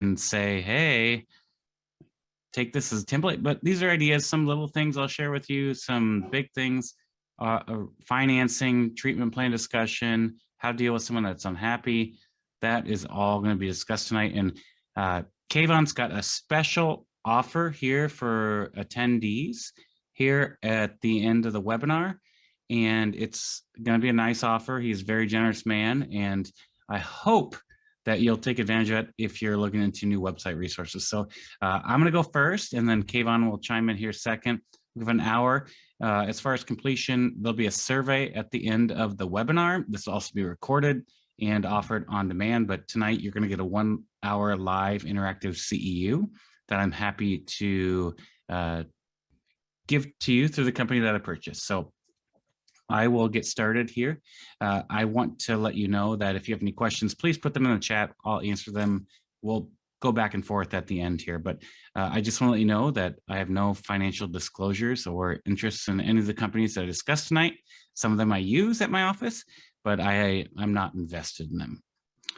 and say, hey, take this as a template. But these are ideas, some little things I'll share with you, some big things, financing, treatment plan discussion, how to deal with someone that's unhappy. That is all going to be discussed tonight. And Kayvon's got a special offer here for attendees here at the end of the webinar. And it's going to be a nice offer. He's a very generous man. And I hope that you'll take advantage of it if you're looking into new website resources. So I'm going to go first, and then Kayvon will chime in here second. We have an hour. As far as completion, there'll be a survey at the end of the webinar. This will also be recorded and offered on demand, but tonight you're going to get a 1 hour live interactive CEU that I'm happy to give to you through the company that I purchased. So I will get started here. I want to let you know that if you have any questions, please put them in the chat. I'll answer them. We'll go back and forth at the end here, but I just want to let you know that I have no financial disclosures or interests in any of the companies that I discussed tonight. Some of them I use at my office, but I'm not invested in them.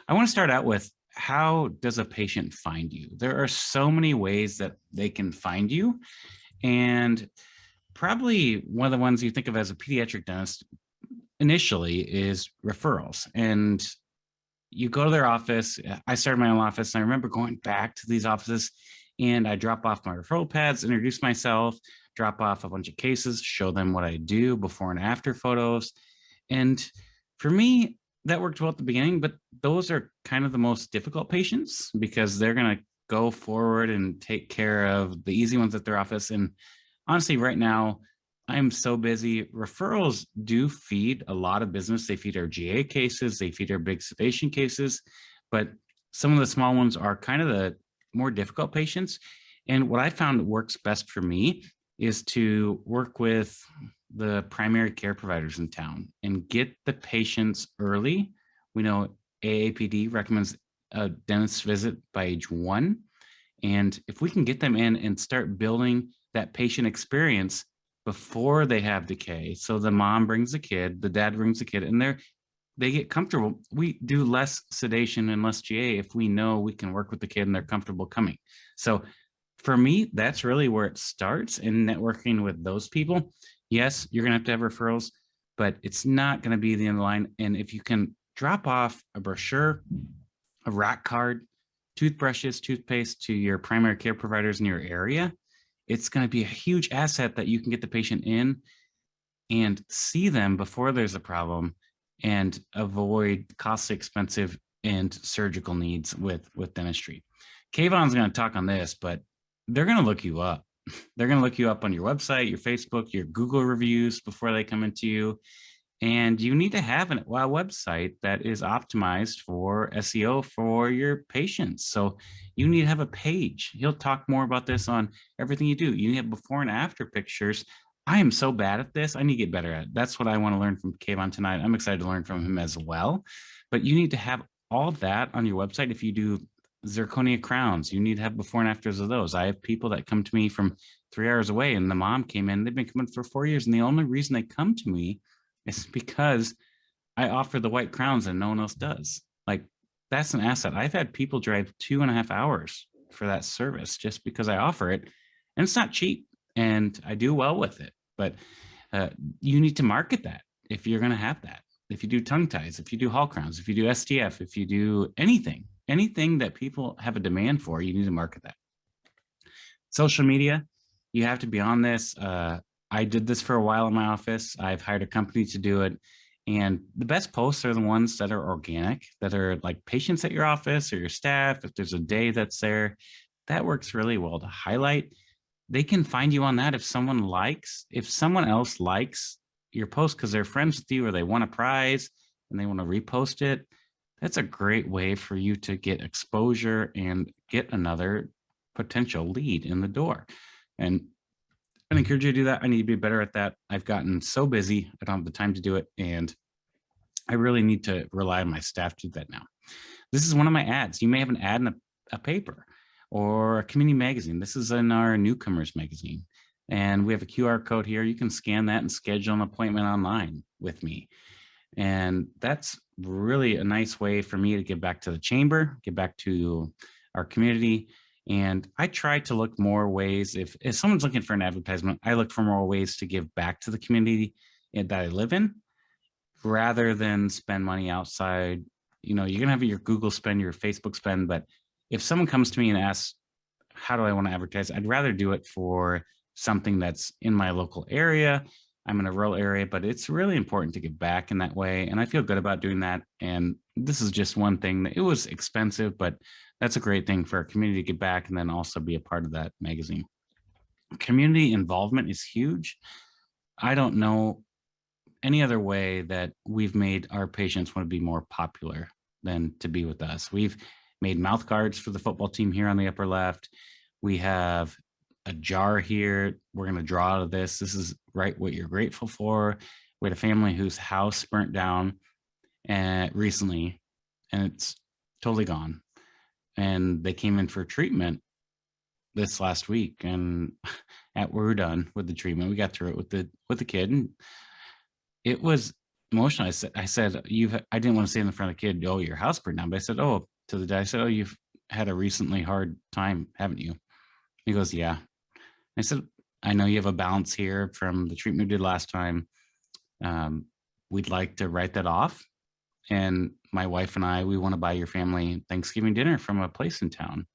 I want to start out with, how does a patient find you? There are so many ways that they can find you, and probably one of the ones you think of as a pediatric dentist initially is referrals. And you go to their office. I started my own office, and I remember going back to these offices, and I drop off my referral pads, introduce myself, drop off a bunch of cases, show them what I do, before and after photos. And for me, that worked well at the beginning, but those are kind of the most difficult patients because they're going to go forward and take care of the easy ones at their office. And honestly, right now, I'm so busy. Referrals do feed a lot of business. They feed our GA cases, they feed our big sedation cases, but some of the small ones are kind of the more difficult patients. And what I found works best for me is to work with the primary care providers in town and get the patients early. We know AAPD recommends a dentist visit by age 1. And if we can get them in and start building that patient experience before they have decay, so the mom brings the kid, the dad brings the kid, and they get comfortable. We do less sedation and less GA if we know we can work with the kid and they're comfortable coming. So for me, that's really where it starts in networking with those people. Yes, you're going to have referrals, but it's not going to be the end of the line. And if you can drop off a brochure, a rack card, toothbrushes, toothpaste to your primary care providers in your area, it's going to be a huge asset that you can get the patient in and see them before there's a problem and avoid costly, expensive, and surgical needs with dentistry. Kayvon's going to talk on this, but they're going to look you up. They're going to look you up on your website, your Facebook, your Google reviews before they come into you. And you need to have a website that is optimized for SEO for your patients. So you need to have a page. He'll talk more about this on everything you do. You need to have before and after pictures. I am so bad at this. I need to get better at it. That's what I want to learn from Kayvon tonight. I'm excited to learn from him as well. But you need to have all of that on your website. If you do zirconia crowns, you need to have before and afters of those. I have people that come to me from 3 hours away, and the mom came in. They've been coming for 4 years, and the only reason they come to me is because I offer the white crowns and no one else does. Like, that's an asset. I've had people drive 2.5 hours for that service just because I offer it, and it's not cheap, and I do well with it. But you need to market that if you're going to have that. If you do tongue ties, if you do hall crowns, if you do STF, if you do anything that people have a demand for, you need to market that. Social media, you have to be on this. I did this for a while in my office. I've hired a company to do it. And the best posts are the ones that are organic, that are like patients at your office or your staff. If there's a day that's there, that works really well to highlight. They can find you on that if someone else likes your post because they're friends with you or they want a prize and they want to repost it. That's a great way for you to get exposure and get another potential lead in the door. And I encourage you to do that. I need to be better at that. I've gotten so busy, I don't have the time to do it. And I really need to rely on my staff to do that now. This is one of my ads. You may have an ad in a paper or a community magazine. This is in our newcomers magazine. And we have a QR code here. You can scan that and schedule an appointment online with me. And that's really a nice way for me to get back to the chamber, get back to our community. And I try to look more ways. If someone's looking for an advertisement, I look for more ways to give back to the community that I live in rather than spend money outside. You're going to have your Google spend, your Facebook spend. But if someone comes to me and asks, how do I want to advertise? I'd rather do it for something that's in my local area. I'm in a rural area, but it's really important to give back in that way. And I feel good about doing that. And this is just one thing that it was expensive, but that's a great thing for our community to give back and then also be a part of that magazine. Community involvement is huge. I don't know any other way that we've made our patients want to be more popular than to be with us. We've made mouth guards for the football team here on the upper left. We have a jar here. We're going to draw out of this. This is right what you're grateful for. We had a family whose house burnt down recently, and it's totally gone. And they came in for treatment this last week, and we're done with the treatment. We got through it with the kid, and it was emotional. I said, I didn't want to say in front of the kid, oh, your house burned down. But I said, oh, to the dad, I said, oh, you've had a recently hard time, haven't you? He goes, yeah. I said, I know you have a balance here from the treatment we did last time. We'd like to write that off. And my wife and I, we want to buy your family Thanksgiving dinner from a place in town.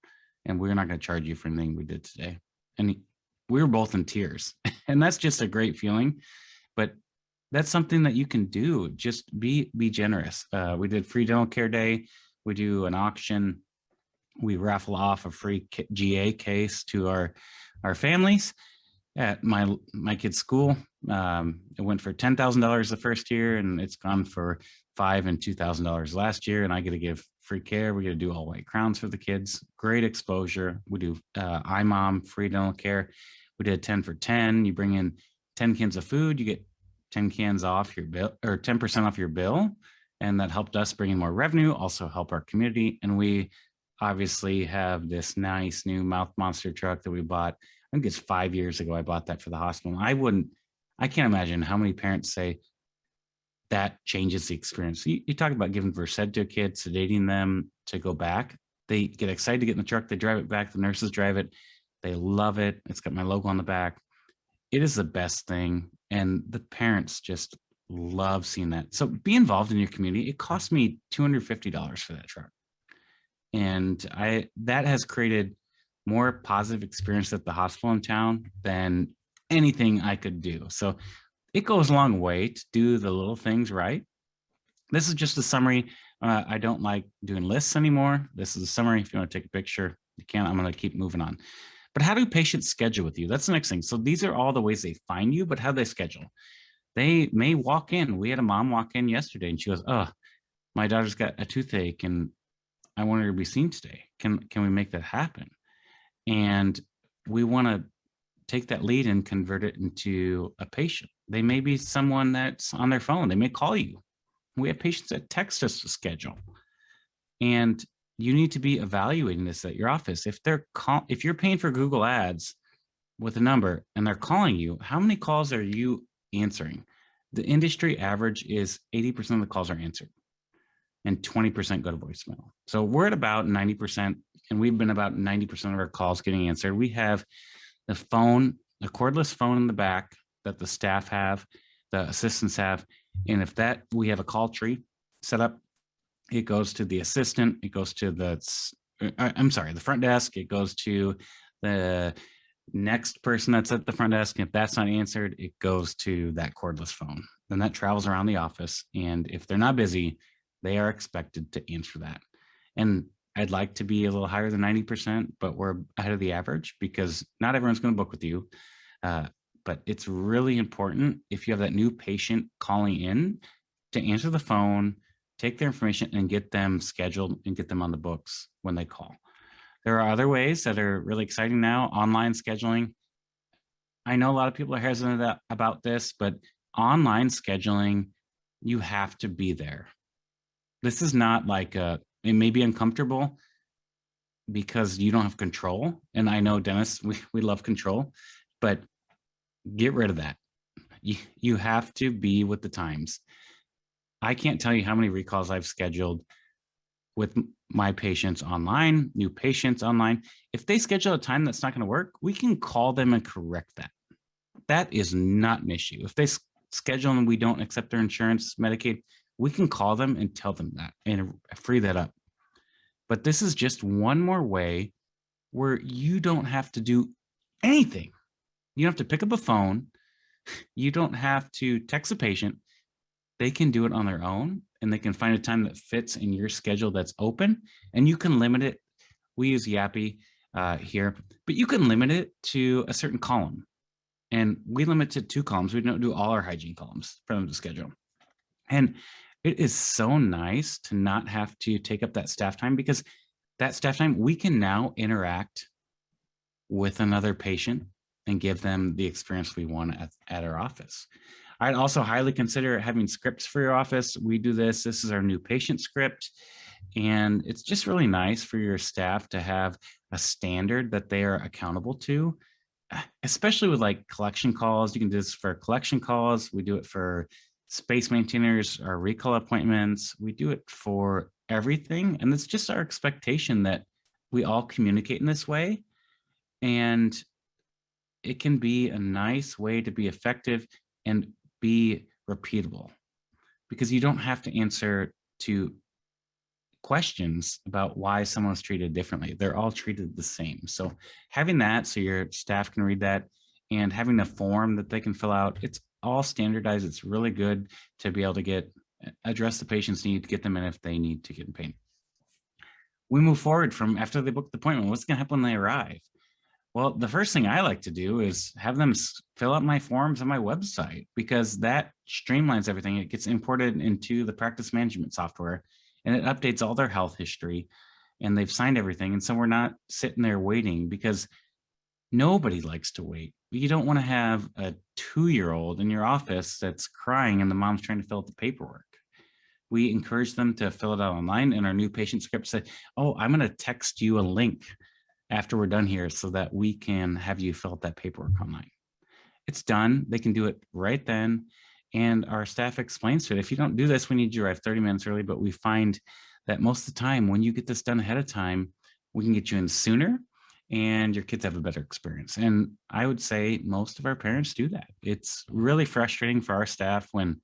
And we're not going to charge you for anything we did today. And we were both in tears. And that's just a great feeling. But that's something that you can do. Just be generous. We did free dental care day. We do an auction. We raffle off a free GA case to our families at my kid's school. It went for $10,000 the first year, and it's gone for $5,000 and $2,000 last year. And I get to give free care. We get to do all white crowns for the kids. Great exposure. We do iMom free dental care. We did 10 for 10. You bring in 10 cans of food, you get 10 cans off your bill, or 10% off your bill. And that helped us bring in more revenue, also help our community. And we obviously have this nice new mouth monster truck that we bought. I think it's 5 years ago. I bought that for the hospital. I can't imagine how many parents say that changes the experience. You talk about giving Versed to a kid, sedating them to go back. They get excited to get in the truck. They drive it back. The nurses drive it. They love it. It's got my logo on the back. It is the best thing. And the parents just love seeing that. So be involved in your community. It cost me $250 for that truck. And that has created more positive experience at the hospital in town than anything I could do. So it goes a long way to do the little things right. This is just a summary. I don't like doing lists anymore. This is a summary. If you want to take a picture, you can. I'm going to keep moving on. But how do patients schedule with you? That's the next thing. So these are all the ways they find you, but how do they schedule? They may walk in. We had a mom walk in yesterday and she goes, oh, my daughter's got a toothache and I want her to be seen today. Can we make that happen? And we want to take that lead and convert it into a patient. They may be someone that's on their phone. They may call you. We have patients that text us to schedule. And you need to be evaluating this at your office. If you're paying for Google Ads with a number and they're calling you, how many calls are you answering? The industry average is 80% of the calls are answered and 20% go to voicemail. So we're at about 90%, and we've been about 90% of our calls getting answered. We have the cordless phone in the back that the staff have, the assistants have. And if we have a call tree set up, it goes to the assistant, it goes to the front desk, it goes to the next person that's at the front desk. If that's not answered, it goes to that cordless phone. Then that travels around the office. And if they're not busy, they are expected to answer that. And I'd like to be a little higher than 90%, but we're ahead of the average because not everyone's going to book with you. But it's really important if you have that new patient calling in to answer the phone, take their information and get them scheduled and get them on the books when they call. There are other ways that are really exciting now. Online scheduling. I know a lot of people are hesitant about this, but online scheduling, you have to be there. This is not like it may be uncomfortable because you don't have control. And I know, Dennis, we love control, but get rid of that. You have to be with the times. I can't tell you how many recalls I've scheduled with my patients online, new patients online. If they schedule a time that's not going to work, we can call them and correct that. That is not an issue. If they schedule and we don't accept their insurance, Medicaid, we can call them and tell them that and free that up. But this is just one more way where you don't have to do anything. You don't have to pick up a phone. You don't have to text a patient. They can do it on their own, and they can find a time that fits in your schedule that's open, and you can limit it. We use Yappy here, but you can limit it to a certain column. And we limit to 2 columns. We don't do all our hygiene columns for them to schedule. And it is so nice to not have to take up that staff time, because that staff time, we can now interact with another patient and give them the experience we want at our office. I'd also highly consider having scripts for your office. We do this. This is our new patient script. And it's just really nice for your staff to have a standard that they are accountable to, especially with like collection calls. You can do this for collection calls. We do it for space maintainers, our recall appointments. We do it for everything. And it's just our expectation that we all communicate in this way. And it can be a nice way to be effective and be repeatable, because you don't have to answer to questions about why someone was treated differently. They're all treated the same. So having that so your staff can read that, and having a form that they can fill out, it's all standardized. It's really good to be able to address the patient's need, get them in if they need to get in pain. We move forward from after they book the appointment. What's going to happen when they arrive? Well, the first thing I like to do is have them fill out my forms on my website, because that streamlines everything. It gets imported into the practice management software, and it updates all their health history, and they've signed everything. And so we're not sitting there waiting, because nobody likes to wait. You don't want to have a 2-year-old in your office that's crying and the mom's trying to fill out the paperwork. We encourage them to fill it out online, and our new patient script said, oh, I'm going to text you a link after we're done here so that we can have you fill out that paperwork online. It's done. They can do it right then. And our staff explains to it, if you don't do this, we need you to arrive 30 minutes early. But we find that most of the time, when you get this done ahead of time, we can get you in sooner and your kids have a better experience. And I would say most of our parents do that. It's really frustrating for our staff when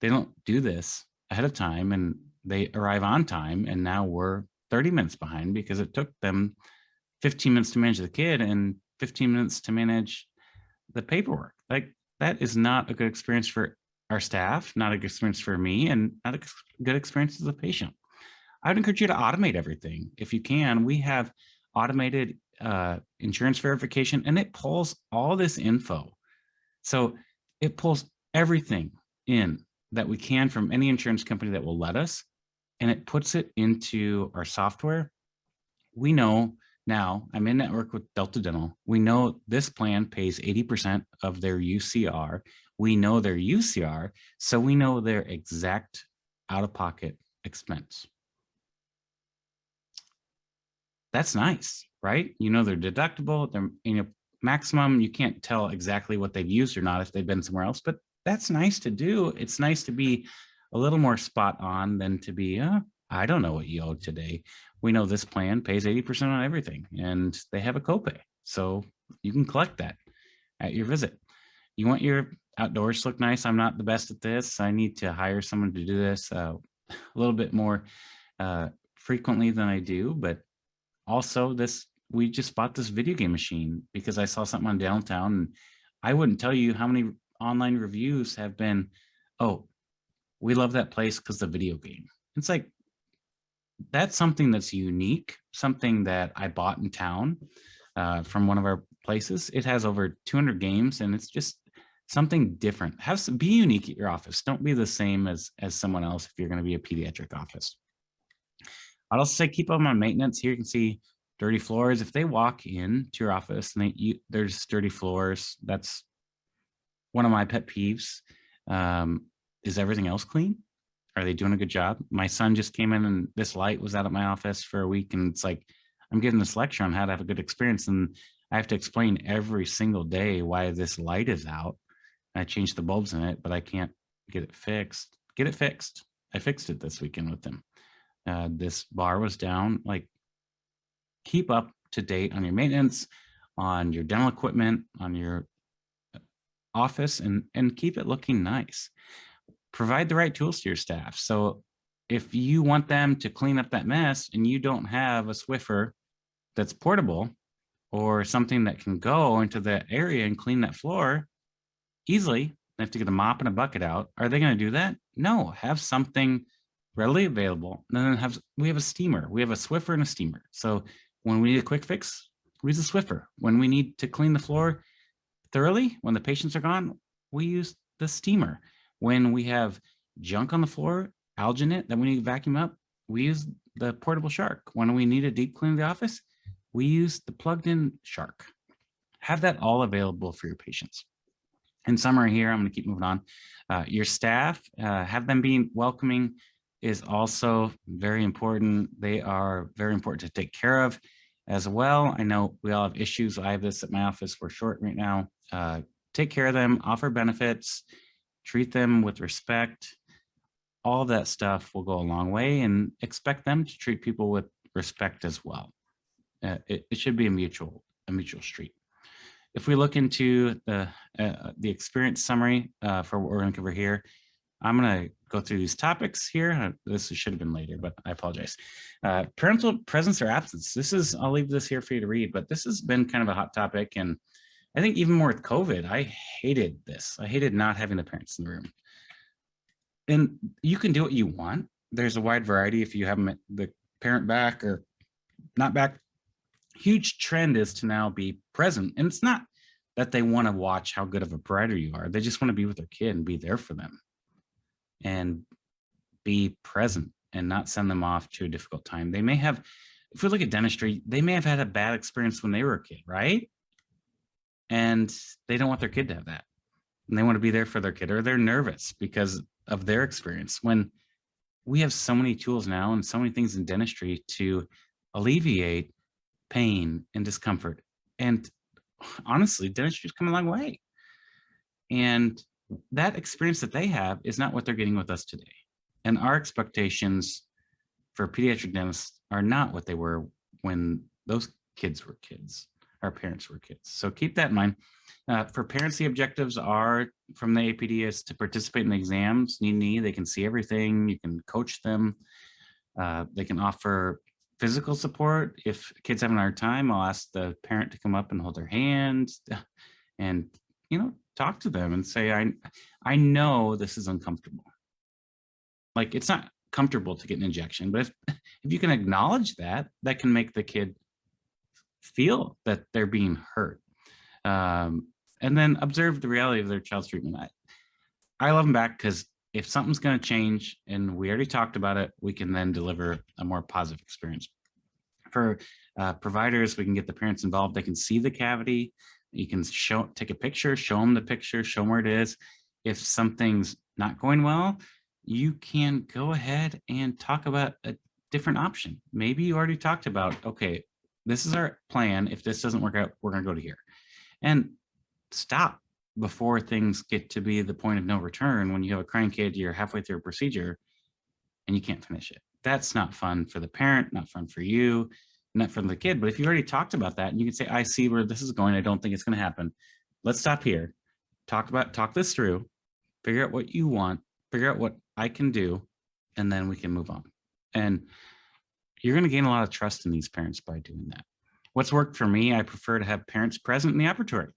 they don't do this ahead of time and they arrive on time, and now we're 30 minutes behind because it took them 15 minutes to manage the kid and 15 minutes to manage the paperwork. Like, that is not a good experience for our staff, not a good experience for me, and not a good experience as a patient. I would encourage you to automate everything. If you can, we have automated insurance verification, and it pulls all this info. So it pulls everything in that we can from any insurance company that will let us, and it puts it into our software. We know now, I'm in network with Delta Dental. We know this plan pays 80% of their UCR. We know their UCR, so we know their exact out-of-pocket expense. That's nice, right? You know their deductible, their maximum. You can't tell exactly what they've used or not if they've been somewhere else, but that's nice to do. It's nice to be a little more spot on than to be, I don't know what you owe today. We know this plan pays 80% on everything, and they have a copay. So you can collect that at your visit. You want your outdoors to look nice. I'm not the best at this. I need to hire someone to do this a little bit more frequently than I do. But also we just bought this video game machine because I saw something on Downtown, and I wouldn't tell you how many online reviews have been, oh, we love that place because the video game. It's like, that's something that's unique, something that I bought in town from one of our places. It has over 200 games, and it's just something different. Be unique at your office. Don't be the same as someone else if you're going to be a pediatric office. I'd also say keep up on maintenance. Here you can see dirty floors. If they walk into your office and there's dirty floors, that's one of my pet peeves. Is everything else clean? Are they doing a good job? My son just came in and this light was out at my office for a week, and it's like, I'm giving this lecture on how to have a good experience, and I have to explain every single day why this light is out. I changed the bulbs in it, but I can't get it fixed. Get it fixed. I fixed it this weekend with them. This bar was down. Like, keep up to date on your maintenance, on your dental equipment, on your office, and keep it looking nice. Provide the right tools to your staff. So if you want them to clean up that mess and you don't have a Swiffer that's portable or something that can go into that area and clean that floor easily, they have to get a mop and a bucket out. Are they going to do that? No. Have something readily available. And then we have a steamer. We have a Swiffer and a steamer. So when we need a quick fix, we use a Swiffer. When we need to clean the floor thoroughly, when the patients are gone, we use the steamer. When we have junk on the floor, alginate that we need to vacuum up, we use the portable Shark. When we need a deep clean of the office, we use the plugged-in Shark. Have that all available for your patients. In summary here, I'm going to keep moving on. Your staff, have them being welcoming is also very important. They are very important to take care of as well. I know we all have issues. I have this at my office. We're short right now. Take care of them, offer benefits, treat them with respect. All that stuff will go a long way, and expect them to treat people with respect as well. It should be a mutual street. If we look into the experience summary for what we're going to cover here, I'm going to go through these topics here. This should have been later, but I apologize. Parental presence or absence. I'll leave this here for you to read, but this has been kind of a hot topic. And I think even more with COVID, I hated this. I hated not having the parents in the room. And you can do what you want. There's a wide variety if you have the parent back or not back. Huge trend is to now be present. And it's not that they want to watch how good of a provider you are. They just want to be with their kid and be there for them and be present and not send them off to a difficult time. They may have, if we look at dentistry, they may have had a bad experience when they were a kid, right? And they don't want their kid to have that. And they want to be there for their kid, or they're nervous because of their experience. When we have so many tools now and so many things in dentistry to alleviate pain and discomfort. And honestly, dentistry's come a long way. And that experience that they have is not what they're getting with us today. And our expectations for pediatric dentists are not what they were when those kids were kids, our parents were kids. So keep that in mind. For parents, the objectives are from the APD is to participate in the exams, knee. They can see everything. You can coach them. They can offer physical support. If kids having a hard time, I'll ask the parent to come up and hold their hands and, talk to them and say, I know this is uncomfortable. Like, it's not comfortable to get an injection, but if you can acknowledge that can make the kid feel that they're being heard. And then observe the reality of their child's treatment. I love them back because if something's going to change and we already talked about it, we can then deliver a more positive experience. For providers, we can get the parents involved. They can see the cavity. You can take a picture, show them the picture, show them where it is. If something's not going well, you can go ahead and talk about a different option. Maybe you already talked about, okay, this is our plan. If this doesn't work out, we're going to go to here. And stop before things get to be the point of no return. When you have a crying kid, you're halfway through a procedure and you can't finish it. That's not fun for the parent, not fun for you, not for the kid. But if you already talked about that and you can say, I see where this is going, I don't think it's going to happen. Let's stop here. Talk this through, figure out what you want, figure out what I can do, and then we can move on. And you're going to gain a lot of trust in these parents by doing that. What's worked for me, I prefer to have parents present in the operatory.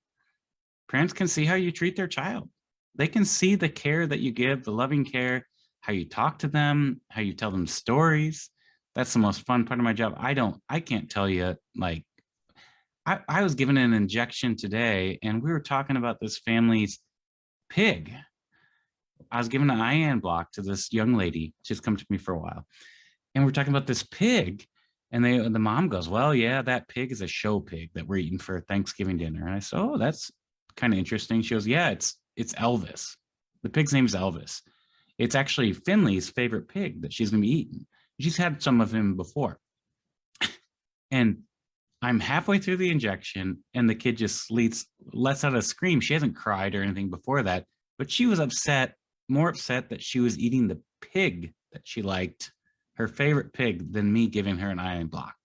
Parents can see how you treat their child. They can see the care that you give, the loving care, how you talk to them, how you tell them stories. That's the most fun part of my job. I can't tell you, like, I was given an injection today and we were talking about this family's pig. I was given an IAN block to this young lady. She's come to me for a while. And we're talking about this pig. And the mom goes, well, yeah, that pig is a show pig that we're eating for Thanksgiving dinner. And I said, oh, that's kind of interesting. She goes, yeah, it's Elvis. The pig's name is Elvis. It's actually Finley's favorite pig that she's going to be eating. She's had some of him before. And I'm halfway through the injection and the kid just lets out a scream. She hasn't cried or anything before that, but she was more upset that she was eating the pig that she liked her favorite pig than me giving her an iron block.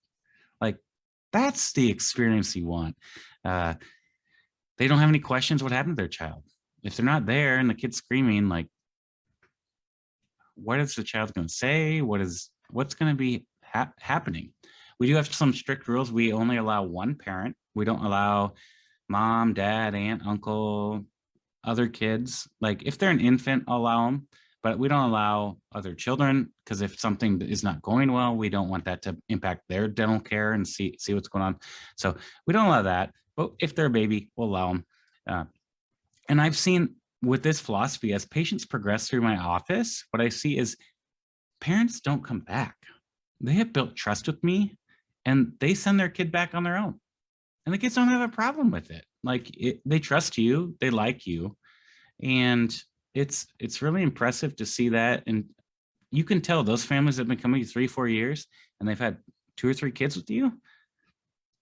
Like, that's the experience you want. Uh, they don't have any questions what happened to their child. If they're not there and the kid's screaming, like, what is the child going to say? What's going to be happening? We do have some strict rules. We only allow one parent. We don't allow mom, dad, aunt, uncle, other kids. Like if they're an infant, I'll allow them, but we don't allow other children because if something is not going well, we don't want that to impact their dental care and see what's going on. So we don't allow that. But if they're a baby, we'll allow them. And I've seen with this philosophy, as patients progress through my office, what I see is parents don't come back. They have built trust with me and they send their kid back on their own. And the kids don't have a problem with it. Like they trust you, they like you. And it's really impressive to see that. And you can tell those families that have been coming 3-4 years and they've had 2 or 3 kids with you,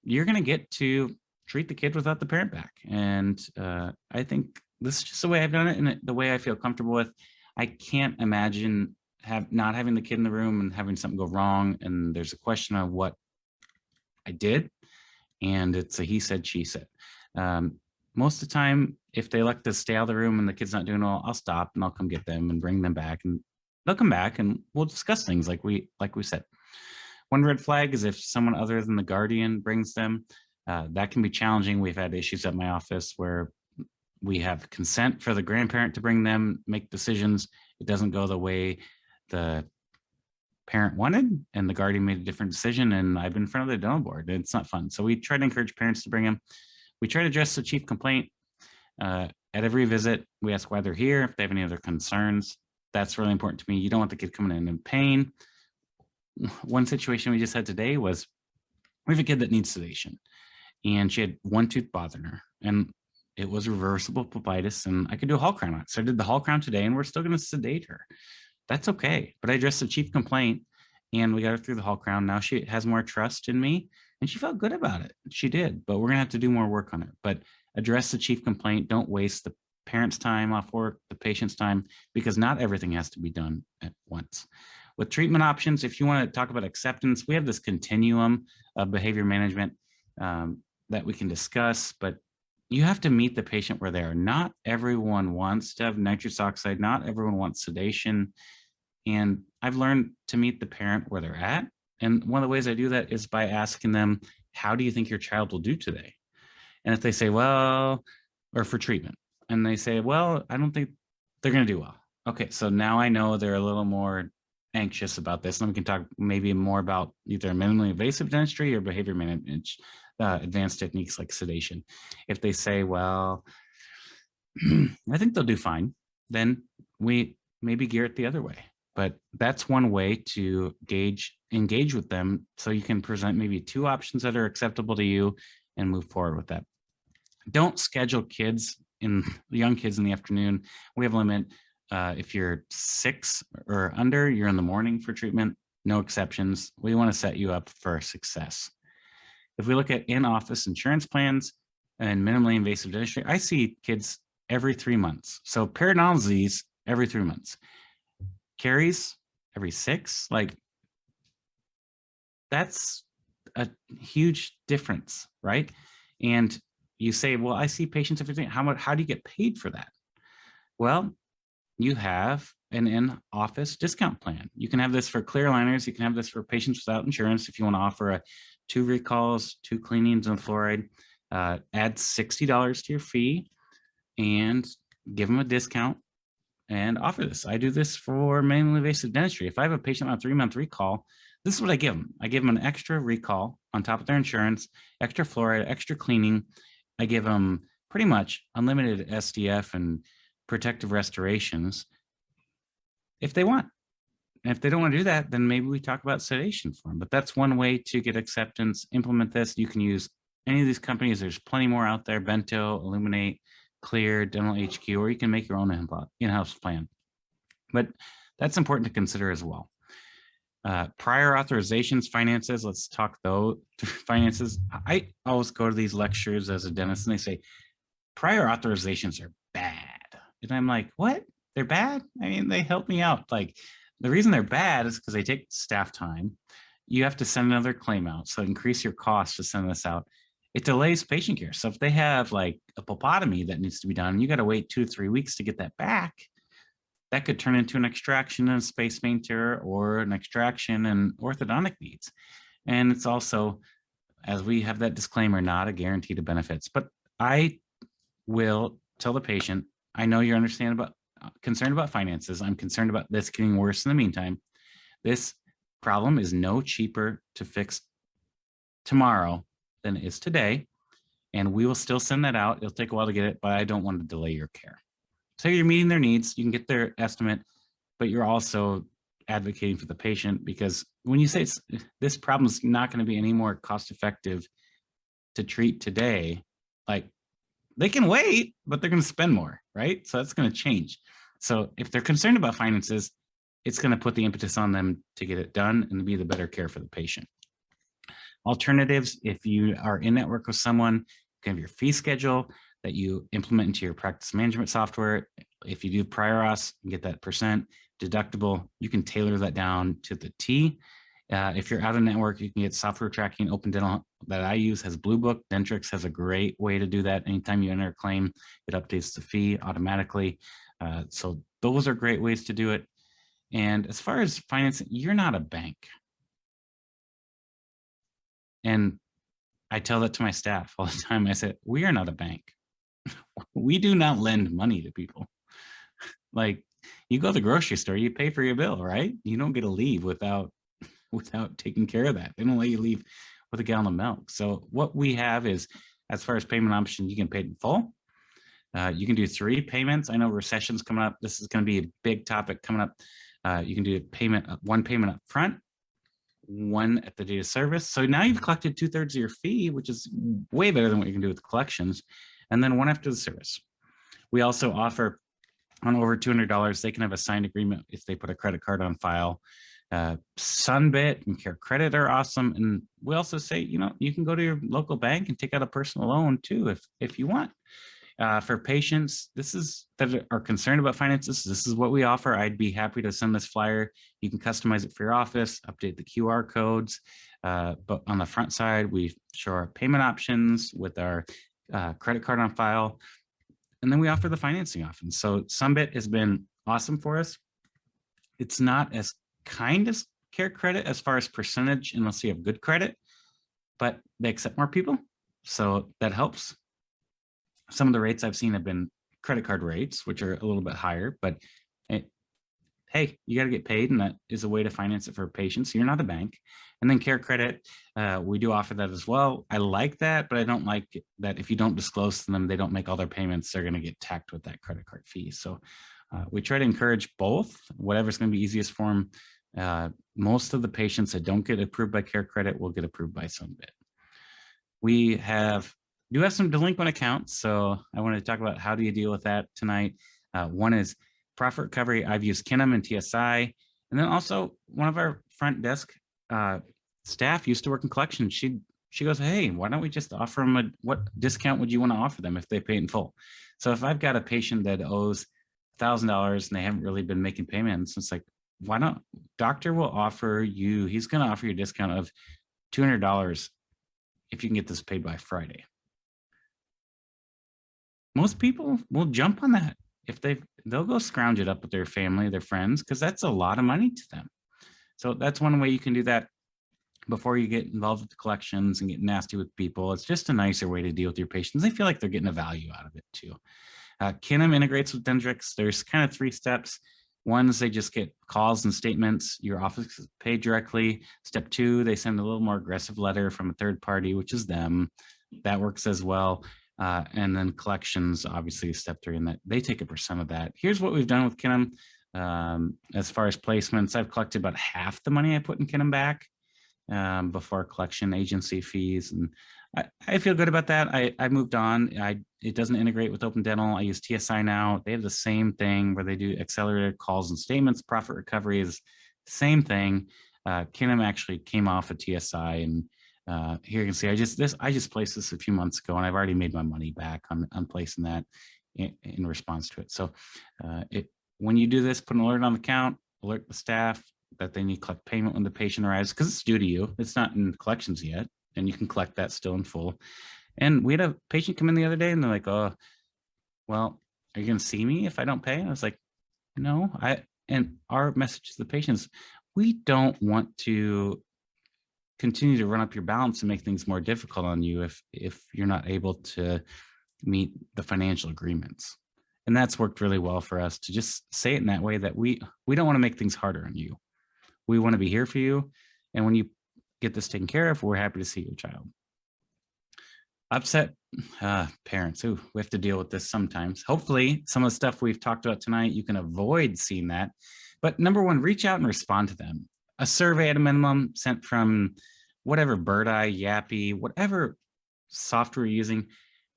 you're going to get to treat the kid without the parent back. And I think this is just the way I've done it and the way I feel comfortable with. I can't imagine not having the kid in the room and having something go wrong. And there's a question of what I did. And it's a he said, she said. Most of the time, if they elect to stay out of the room and the kid's not doing well, I'll stop and I'll come get them and bring them back. And they'll come back and we'll discuss things like we said. One red flag is if someone other than the guardian brings them. That can be challenging. We've had issues at my office where we have consent for the grandparent to bring them, make decisions. It doesn't go the way the parent wanted and the guardian made a different decision, and I've been in front of the dental board. It's not fun. So we try to encourage parents to bring them. We try to address the chief complaint. At every visit, we ask why they're here, if they have any other concerns. That's really important to me. You don't want the kid coming in pain. One situation we just had today was we have a kid that needs sedation and she had one tooth bothering her and it was reversible pulpitis and I could do a Hall crown on it. So I did the Hall crown today and we're still going to sedate her. That's okay. But I addressed the chief complaint and we got her through the Hall crown. Now she has more trust in me and she felt good about it. She did, but we're going to have to do more work on it. But address the chief complaint. Don't waste the parents' time off work, the patient's time, because not everything has to be done at once. With treatment options, if you want to talk about acceptance, we have this continuum of behavior management that we can discuss, but you have to meet the patient where they are. Not everyone wants to have nitrous oxide. Not everyone wants sedation. And I've learned to meet the parent where they're at. And one of the ways I do that is by asking them, how do you think your child will do today? And if they say, well, or for treatment, and they say, well, I don't think they're going to do well. Okay, so now I know they're a little more anxious about this. And we can talk maybe more about either minimally invasive dentistry or behavior management, advanced techniques like sedation. If they say, well, I think they'll do fine, then we maybe gear it the other way. But that's one way to engage with them so you can present maybe 2 options that are acceptable to you and move forward with that. Don't schedule young kids in the afternoon. We have a limit. If you're 6 or under, you're in the morning for treatment, no exceptions. We want to set you up for success. If we look at in-office insurance plans and minimally invasive dentistry, I see kids every 3 months. So periodontal every 3 months. Caries every 6, like that's a huge difference, right? And you say, well, I see patients every day. How do you get paid for that? Well, you have an in-office discount plan. You can have this for clear aligners. You can have this for patients without insurance. If you want to offer 2 recalls, 2 cleanings, and fluoride, add $60 to your fee and give them a discount and offer this. I do this for minimally invasive dentistry. If I have a patient on a 3-month recall, this is what I give them. I give them an extra recall on top of their insurance, extra fluoride, extra cleaning. I give them pretty much unlimited SDF and protective restorations if they want. And if they don't want to do that, then maybe we talk about sedation for them. But that's one way to get acceptance, implement this. You can use any of these companies. There's plenty more out there, Bento, Illuminate, Clear, Dental HQ, or you can make your own in-house plan. But that's important to consider as well. Prior authorizations, finances, let's talk though. Finances, I always go to these lectures as a dentist and they say, prior authorizations are bad. And I'm like, what? They're bad? I mean, they help me out. Like the reason they're bad is because they take staff time. You have to send another claim out, so increase your cost to send this out. It delays patient care. So if they have like a pulpotomy that needs to be done, you got to wait 2 to 3 weeks to get that back. That could turn into an extraction and space mainter, or an extraction and orthodontic needs. And it's also, as we have that disclaimer, not a guarantee to benefits. But I will tell the patient, I know you're concerned about finances. I'm concerned about this getting worse in the meantime. This problem is no cheaper to fix tomorrow than it is today. And we will still send that out. It'll take a while to get it, but I don't want to delay your care. So you're meeting their needs. You can get their estimate, but you're also advocating for the patient, because when you say this problem is not going to be any more cost effective to treat today, like, they can wait, but they're going to spend more, right? So that's going to change. So if they're concerned about finances, it's going to put the impetus on them to get it done and to be the better care for the patient. Alternatives, if you are in network with someone, you can have your fee schedule that you implement into your practice management software. If you do prior auth and get that percent deductible, you can tailor that down to the T. If you're out of network, you can get software tracking. Open Dental that I use has Blue Book. Dentrix has a great way to do that. Anytime you enter a claim, it updates the fee automatically. So those are great ways to do it. And as far as financing, you're not a bank. And I tell that to my staff all the time. I said, we are not a bank. We do not lend money to people. Like, you go to the grocery store, you pay for your bill, right? You don't get to leave without taking care of that. They don't let you leave with a gallon of milk. So what we have is, as far as payment option, you can pay it in full. You can do 3 payments. I know recession's coming up. This is going to be a big topic coming up. You can do one payment up front, one at the date of service. So now you've collected 2/3 of your fee, which is way better than what you can do with collections, and then one after the service. We also offer, on over $200, they can have a signed agreement if they put a credit card on file. Sunbit and CareCredit are awesome. And we also say, you can go to your local bank and take out a personal loan too, if you want. For patients, that are concerned about finances, this is what we offer. I'd be happy to send this flyer. You can customize it for your office, update the QR codes. But on the front side, we show our payment options with our credit card on file. And then we offer the financing options. So Sunbit has been awesome for us. It's not as kind as CareCredit as far as percentage, unless you have good credit, but they accept more people. So that helps. Some of the rates I've seen have been credit card rates, which are a little bit higher, but hey, you got to get paid, and that is a way to finance it for patients. So you're not a bank. And then CareCredit, we do offer that as well. I like that, but I don't like that if you don't disclose to them, they don't make all their payments, they're going to get tacked with that credit card fee. So we try to encourage both, whatever's going to be easiest for them. Most of the patients that don't get approved by CareCredit will get approved by Sunbit. We do have some delinquent accounts, so I want to talk about how do you deal with that tonight. One is profit recovery. I've used Kinnum and TSI, and then also one of our front desk staff used to work in collections. She goes, hey, why don't we just offer them what discount would you want to offer them if they pay in full? So if I've got a patient that owes $1,000 and they haven't really been making payments, it's like, why not? Doctor will offer you, he's going to offer you a discount of $200 if you can get this paid by Friday. Most people will jump on that. If they'll go scrounge it up with their family, their friends, because that's a lot of money to them. So that's one way you can do that before you get involved with the collections and get nasty with people. It's just a nicer way to deal with your patients. They feel like they're getting a value out of it too. Kinnum integrates with Dentrix. There's kind of 3 steps. One is they just get calls and statements. Your office is paid directly. Step 2, they send a little more aggressive letter from a third party, which is them. That works as well. And then collections, obviously, step 3, and that they take a percent of that. Here's what we've done with Kinnum. As far as placements, I've collected about half the money I put in Kinnum back before collection agency fees, and I feel good about that. I moved on. It doesn't integrate with Open Dental. I use TSI now. They have the same thing where they do accelerated calls and statements. Profit recovery is the same thing. Kinnum actually came off of TSI, and here you can see I just placed this a few months ago, and I've already made my money back on placing that in response to it. So when you do this, put an alert on the account. alert the staff that they need to collect payment when the patient arrives, because it's due to you. It's not in collections yet, and you can collect that still in full. And we had a patient come in the other day and they're like, oh, well, are you going to see me if I don't pay? And I was like, no, and our message to the patients, we don't want to continue to run up your balance and make things more difficult on you if you're not able to meet the financial agreements. And that's worked really well for us to just say it in that way, that we don't want to make things harder on you. We want to be here for you. And when you get this taken care of, we're happy to see your child. Upset parents. Ooh, we have to deal with this sometimes. Hopefully, some of the stuff we've talked about tonight, you can avoid seeing that. But number one, reach out and respond to them. A survey at a minimum sent from whatever, Birdeye, Yappy, whatever software you're using,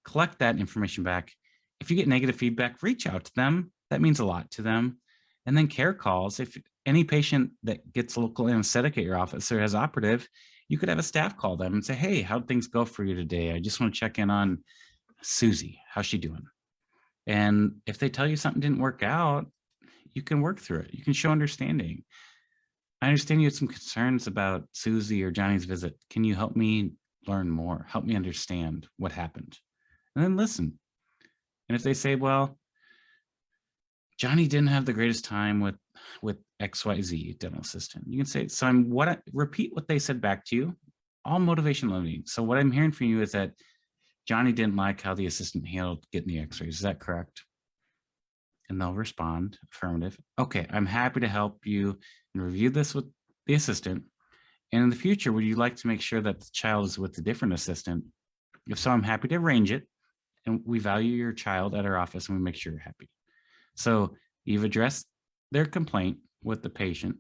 collect that information back. If you get negative feedback, reach out to them. That means a lot to them. And then care calls. If any patient that gets local anesthetic at your office or has operative, you could have a staff call them and say, hey, how'd things go for you today? I just want to check in on Susie. How's she doing? And if they tell you something didn't work out, you can work through it. You can show understanding. I understand you had some concerns about Susie or Johnny's visit. Can you help me learn more? Help me understand what happened. And then listen. And if they say, well, Johnny didn't have the greatest time with XYZ dental assistant, you can say, so repeat what they said back to you, all motivation limiting. So what I'm hearing from you is that Johnny didn't like how the assistant handled getting the x-rays. Is that correct? And they'll respond, affirmative. Okay, I'm happy to help you and review this with the assistant. And in the future, would you like to make sure that the child is with a different assistant? If so, I'm happy to arrange it. And we value your child at our office and we make sure you're happy. So you've addressed their complaint with the patient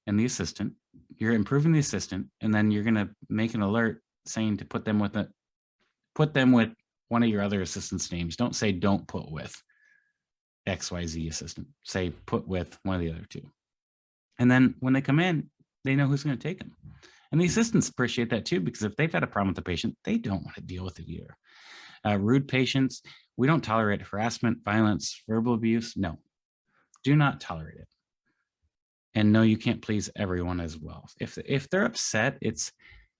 and the assistant. You're improving the assistant, and then you're going to make an alert saying to put them with one of your other assistants' names. Don't say don't put with XYZ assistant. Say put with one of the other two. And then when they come in, they know who's going to take them. And the assistants appreciate that too, because if they've had a problem with the patient, they don't want to deal with it either. Rude patients, we don't tolerate harassment, violence, verbal abuse. No, do not tolerate it. And no, you can't please everyone as well. If they're upset, it's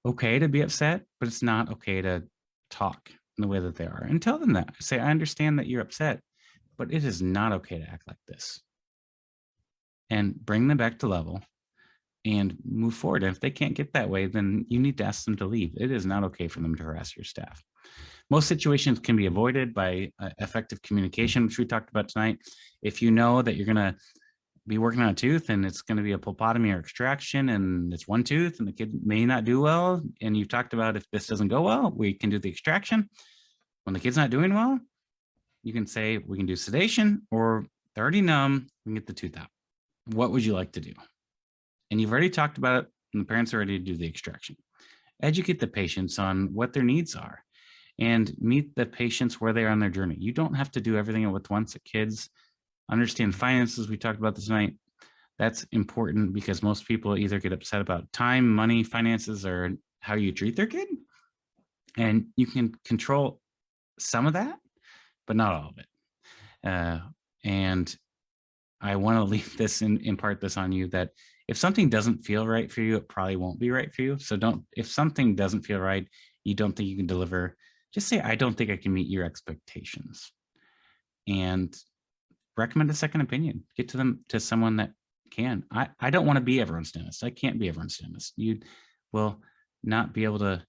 okay to be upset, but it's not okay to talk in the way that they are. And tell them that. Say, I understand that you're upset, but it is not okay to act like this. And bring them back to level and move forward. And if they can't get that way, then you need to ask them to leave. It is not okay for them to harass your staff. Most situations can be avoided by effective communication, which we talked about tonight. If you know that you're going to be working on a tooth and it's going to be a pulpotomy or extraction and it's one tooth and the kid may not do well, and you've talked about if this doesn't go well, we can do the extraction. When the kid's not doing well, you can say we can do sedation, or they're already numb, we can get the tooth out. What would you like to do? And you've already talked about it, and the parents are ready to do the extraction. Educate the patients on what their needs are and meet the patients where they are on their journey. You don't have to do everything at once. Kids understand finances. We talked about this tonight. That's important because most people either get upset about time, money, finances, or how you treat their kid. And you can control some of that, but not all of it. And I want to leave this impart this on you, that if something doesn't feel right for you, it probably won't be right for you. So if something doesn't feel right, you don't think you can deliver, just say, I don't think I can meet your expectations. And recommend a second opinion. Get to someone that can. I don't want to be everyone's dentist. I can't be everyone's dentist. You will not be able to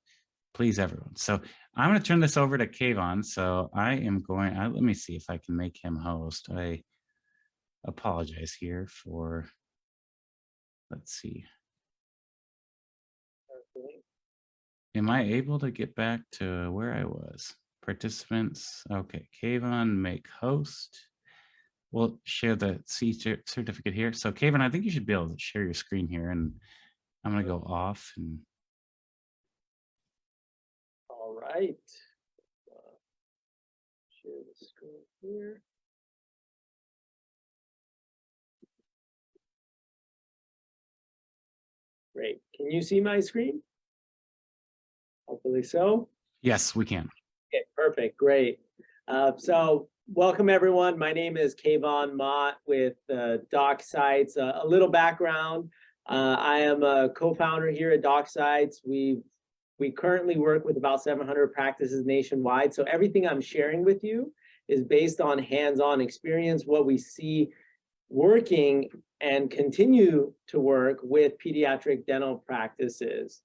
please everyone. So I'm going to turn this over to Kayvon. So I am going, let me see if I can make him host. I apologize here for, let's see. Am I able to get back to where I was? Participants. Okay, Kayvon, make host. We'll share the C certificate here. So Kayvon, I think you should be able to share your screen here, and I'm going to go off. And all right. Share the screen here. Great. Can you see my screen? Hopefully so. yes, we can. Okay, perfect. Great. So welcome everyone. My name is Kayvon Mott with DocSites. A little background. I am a co-founder here at DocSites. We currently work with about 700 practices nationwide. So everything I'm sharing with you is based on hands-on experience, what we see working and continue to work with pediatric dental practices.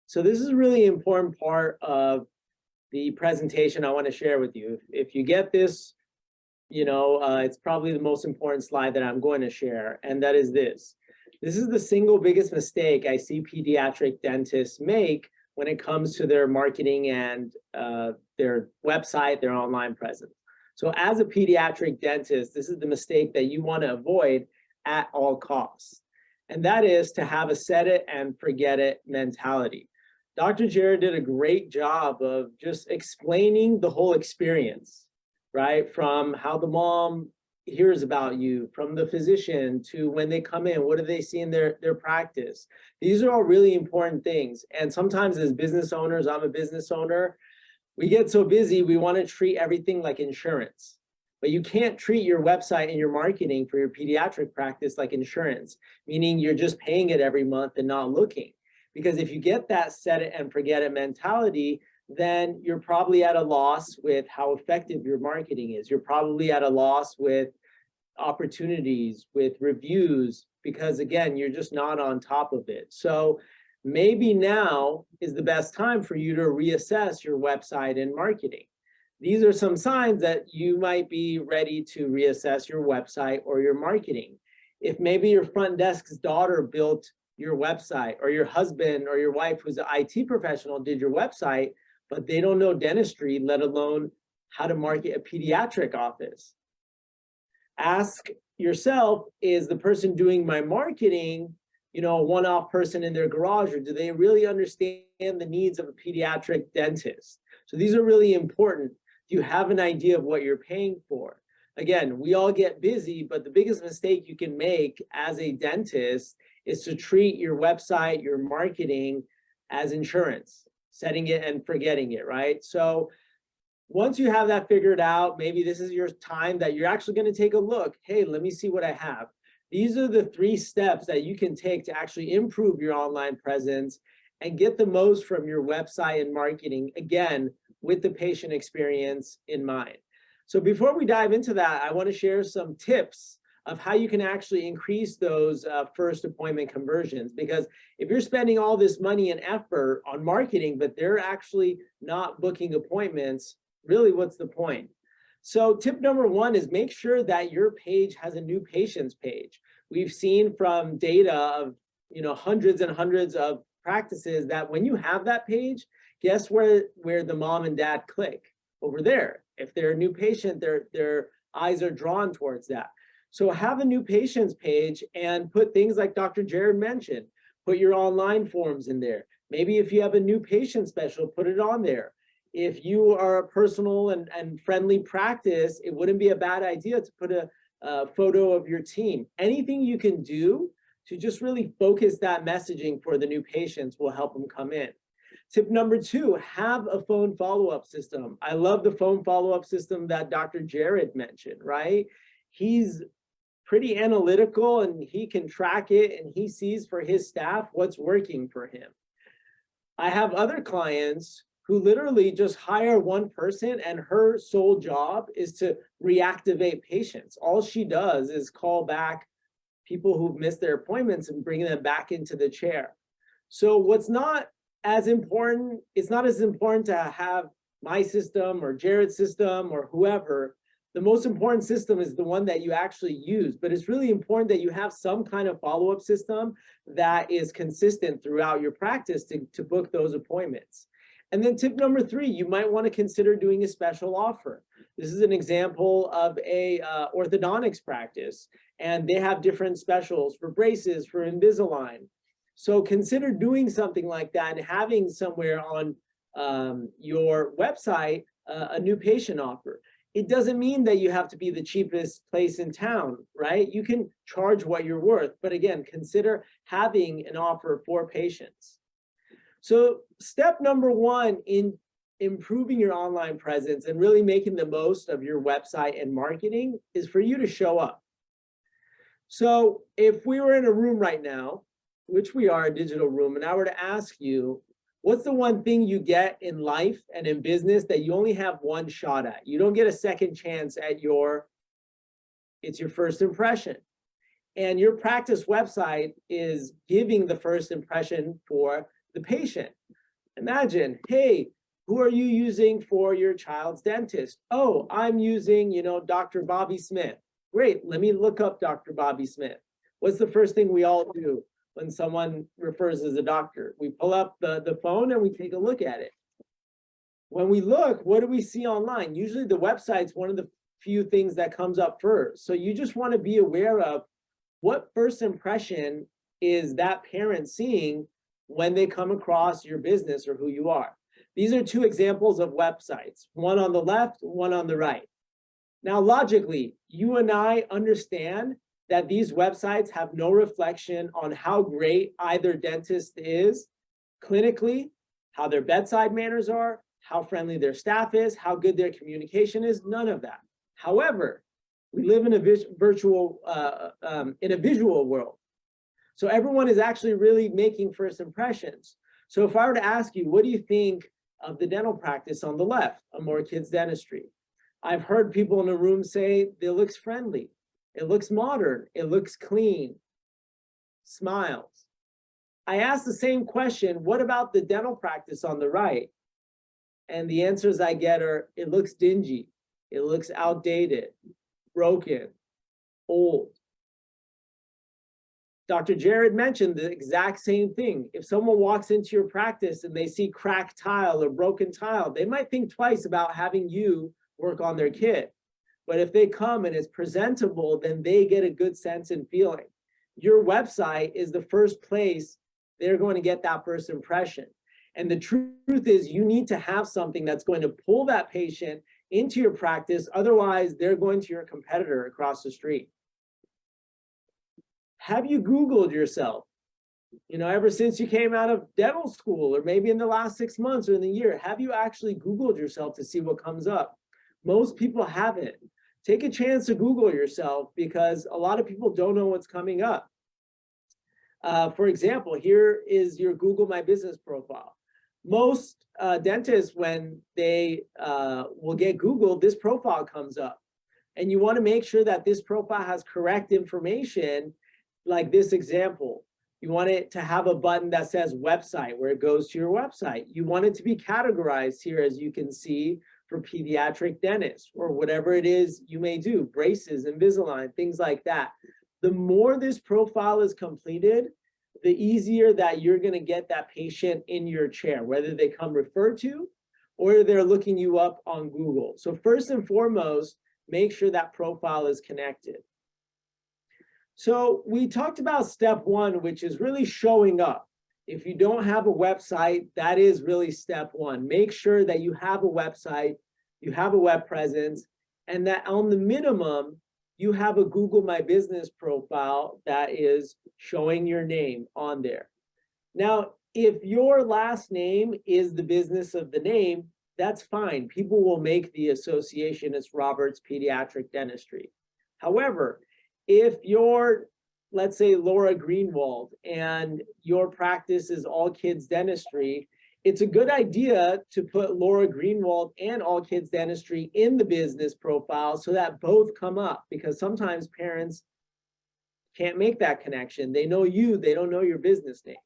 So this is a really important part of the presentation I want to share with you. If you get this, it's probably the most important slide that I'm going to share, and that is this. This is the single biggest mistake I see pediatric dentists make when it comes to their marketing and their website, their online presence. So as a pediatric dentist, this is the mistake that you want to avoid at all costs. And that is to have a set it and forget it mentality. Dr. Jared did a great job of just explaining the whole experience, right? From how the mom hears about you, from the physician to when they come in, what do they see in their practice? These are all really important things. And sometimes as business owners, I'm a business owner, we get so busy, we want to treat everything like insurance. But you can't treat your website and your marketing for your pediatric practice like insurance, meaning you're just paying it every month and not looking. Because if you get that set it and forget it mentality, then you're probably at a loss with how effective your marketing is. You're probably at a loss with opportunities, with reviews, because again, you're just not on top of it. So maybe now is the best time for you to reassess your website and marketing. These are some signs that you might be ready to reassess your website or your marketing. If maybe your front desk's daughter built your website, or your husband or your wife who's an IT professional did your website, but they don't know dentistry, let alone how to market a pediatric office. Ask yourself, is the person doing my marketing, a one-off person in their garage, or do they really understand the needs of a pediatric dentist? So these are really important. Do you have an idea of what you're paying for? Again, we all get busy, but the biggest mistake you can make as a dentist is to treat your website, your marketing as insurance, setting it and forgetting it, right? So once you have that figured out, maybe this is your time that you're actually going to take a look. Hey, let me see what I have. These are the 3 steps that you can take to actually improve your online presence and get the most from your website and marketing, again, with the patient experience in mind. So before we dive into that, I want to share some tips of how you can actually increase those first appointment conversions. Because if you're spending all this money and effort on marketing, but they're actually not booking appointments, really, what's the point? So tip number 1 is make sure that your page has a new patients page. We've seen from data of hundreds and hundreds of practices that when you have that page, guess where the mom and dad click? Over there. If they're a new patient, their eyes are drawn towards that. So have a new patients page and put things like Dr. Jared mentioned. Put your online forms in there. Maybe if you have a new patient special, put it on there. If you are a personal and friendly practice, it wouldn't be a bad idea to put a photo of your team. Anything you can do to just really focus that messaging for the new patients will help them come in. Tip number 2, have a phone follow-up system. I love the phone follow-up system that Dr. Jared mentioned, right? He's pretty analytical and he can track it and he sees for his staff what's working for him. I have other clients who literally just hire one person and her sole job is to reactivate patients. All she does is call back people who've missed their appointments and bring them back into the chair. So what's not as important, it's not as important to have my system or Jared's system or whoever. The most important system is the one that you actually use, but it's really important that you have some kind of follow-up system that is consistent throughout your practice to book those appointments. And then tip number 3, you might want to consider doing a special offer. This is an example of a orthodontics practice, and they have different specials for braces, for Invisalign. So consider doing something like that and having somewhere on your website a new patient offer. It doesn't mean that you have to be the cheapest place in town, right? You can charge what you're worth, but again, consider having an offer for patients. So step number 1 in improving your online presence and really making the most of your website and marketing is for you to show up. So if we were in a room right now, which we are, a digital room, and I were to ask you, what's the one thing you get in life and in business that you only have one shot at? You don't get a second chance at it's your first impression. And your practice website is giving the first impression for the patient. Imagine, hey, who are you using for your child's dentist? Oh, I'm using, Dr. Bobby Smith. Great, let me look up Dr. Bobby Smith. What's the first thing we all do when someone refers as a doctor? We pull up the phone and we take a look at it. When we look, what do we see online? Usually the website's one of the few things that comes up first. So you just want to be aware of what first impression is that parent seeing when they come across your business or who you are. These are two examples of websites, one on the left, one on the right. Now, logically, you and I understand that these websites have no reflection on how great either dentist is clinically, how their bedside manners are, how friendly their staff is, how good their communication is, none of that. However, we live in a visual world. So everyone is actually really making first impressions. So if I were to ask you, what do you think of the dental practice on the left, Amore Kids Dentistry? I've heard people in the room say it looks friendly, it looks modern, it looks clean, smiles. I asked the same question, what about the dental practice on the right? And the answers I get are, it looks dingy, it looks outdated, broken, old. Dr. Jared mentioned the exact same thing. If someone walks into your practice and they see cracked tile or broken tile, they might think twice about having you work on their kid. But if they come and it's presentable, then they get a good sense and feeling. Your website is the first place they're going to get that first impression. And the truth is, you need to have something that's going to pull that patient into your practice. Otherwise, they're going to your competitor across the street. Have you Googled yourself? Ever since you came out of dental school, or maybe in the last 6 months or in the year, have you actually Googled yourself to see what comes up? Most people haven't. Take a chance to Google yourself, because a lot of people don't know what's coming up. For example, here is your Google My Business profile. Most dentists, when they will get Googled, this profile comes up. And you want to make sure that this profile has correct information, like this example. You want it to have a button that says website, where it goes to your website. You want it to be categorized here, as you can see, for pediatric dentists, or whatever it is you may do, braces, Invisalign, things like that. The more this profile is completed, the easier that you're going to get that patient in your chair, whether they come referred to or they're looking you up on Google. So first and foremost, make sure that profile is connected. So we talked about step one, which is really showing up. If you don't have a website, that is really step one. Make sure that you have a website, you have a web presence, and that on the minimum, you have a Google My Business profile that is showing your name on there. Now, if your last name is the business of the name, that's fine. People will make the association as Roberts Pediatric Dentistry. However, if you're, let's say, Laura Greenwald, and your practice is All Kids Dentistry, it's a good idea to put Laura Greenwald and All Kids Dentistry in the business profile so that both come up, because sometimes parents can't make that connection. They know you, they don't know your business name.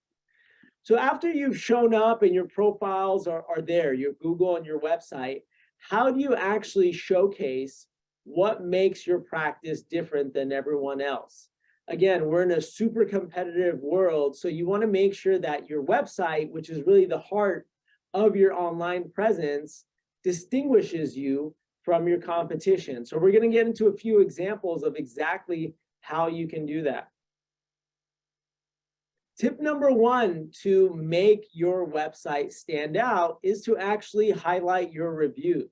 So after you've shown up and your profiles are there, your Google and your website, how do you actually showcase what makes your practice different than everyone else? Again, we're in a super competitive world, so you want to make sure that your website, which is really the heart of your online presence, distinguishes you from your competition. So we're going to get into a few examples of exactly how you can do that. Tip number one to make your website stand out is to actually highlight your reviews.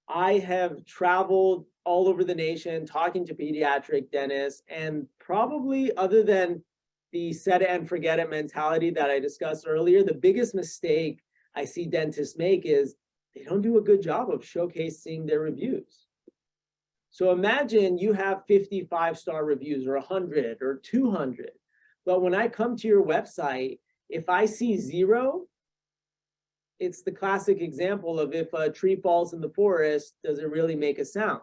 I have traveled all over the nation talking to pediatric dentists, and probably, other than the set it and forget it mentality that I discussed earlier, the biggest mistake I see dentists make is they don't do a good job of showcasing their reviews. So imagine you have 50 5-star reviews or 100 or 200, but when I come to your website, if I see 0, it's the classic example of if a tree falls in the forest, does it really make a sound?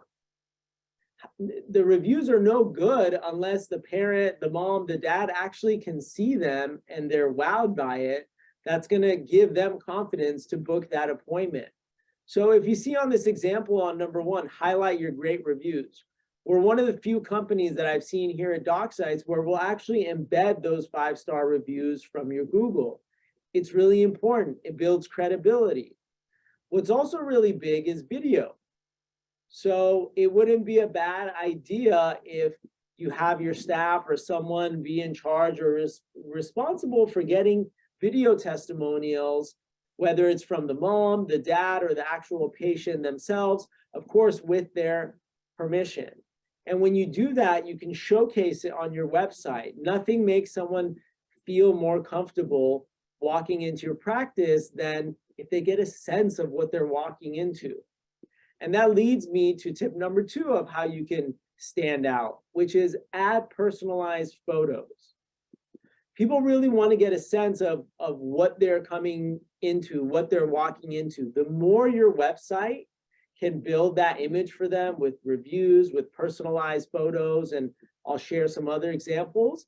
The reviews are no good unless the parent, the mom, the dad actually can see them and they're wowed by it. That's going to give them confidence to book that appointment. So if you see on this example on number 1, highlight your great reviews. We're one of the few companies that I've seen here at DocSites where we'll actually embed those 5-star reviews from your Google. It's really important. It builds credibility. What's also really big is video. So it wouldn't be a bad idea if you have your staff or someone be in charge or responsible for getting video testimonials, whether it's from the mom, the dad, or the actual patient themselves, of course, with their permission. And when you do that, you can showcase it on your website. Nothing makes someone feel more comfortable walking into your practice than if they get a sense of what they're walking into. And that leads me to tip number 2 of how you can stand out, which is add personalized photos. People really want to get a sense of what they're coming into, what they're walking into. The more your website can build that image for them with reviews, with personalized photos, and I'll share some other examples,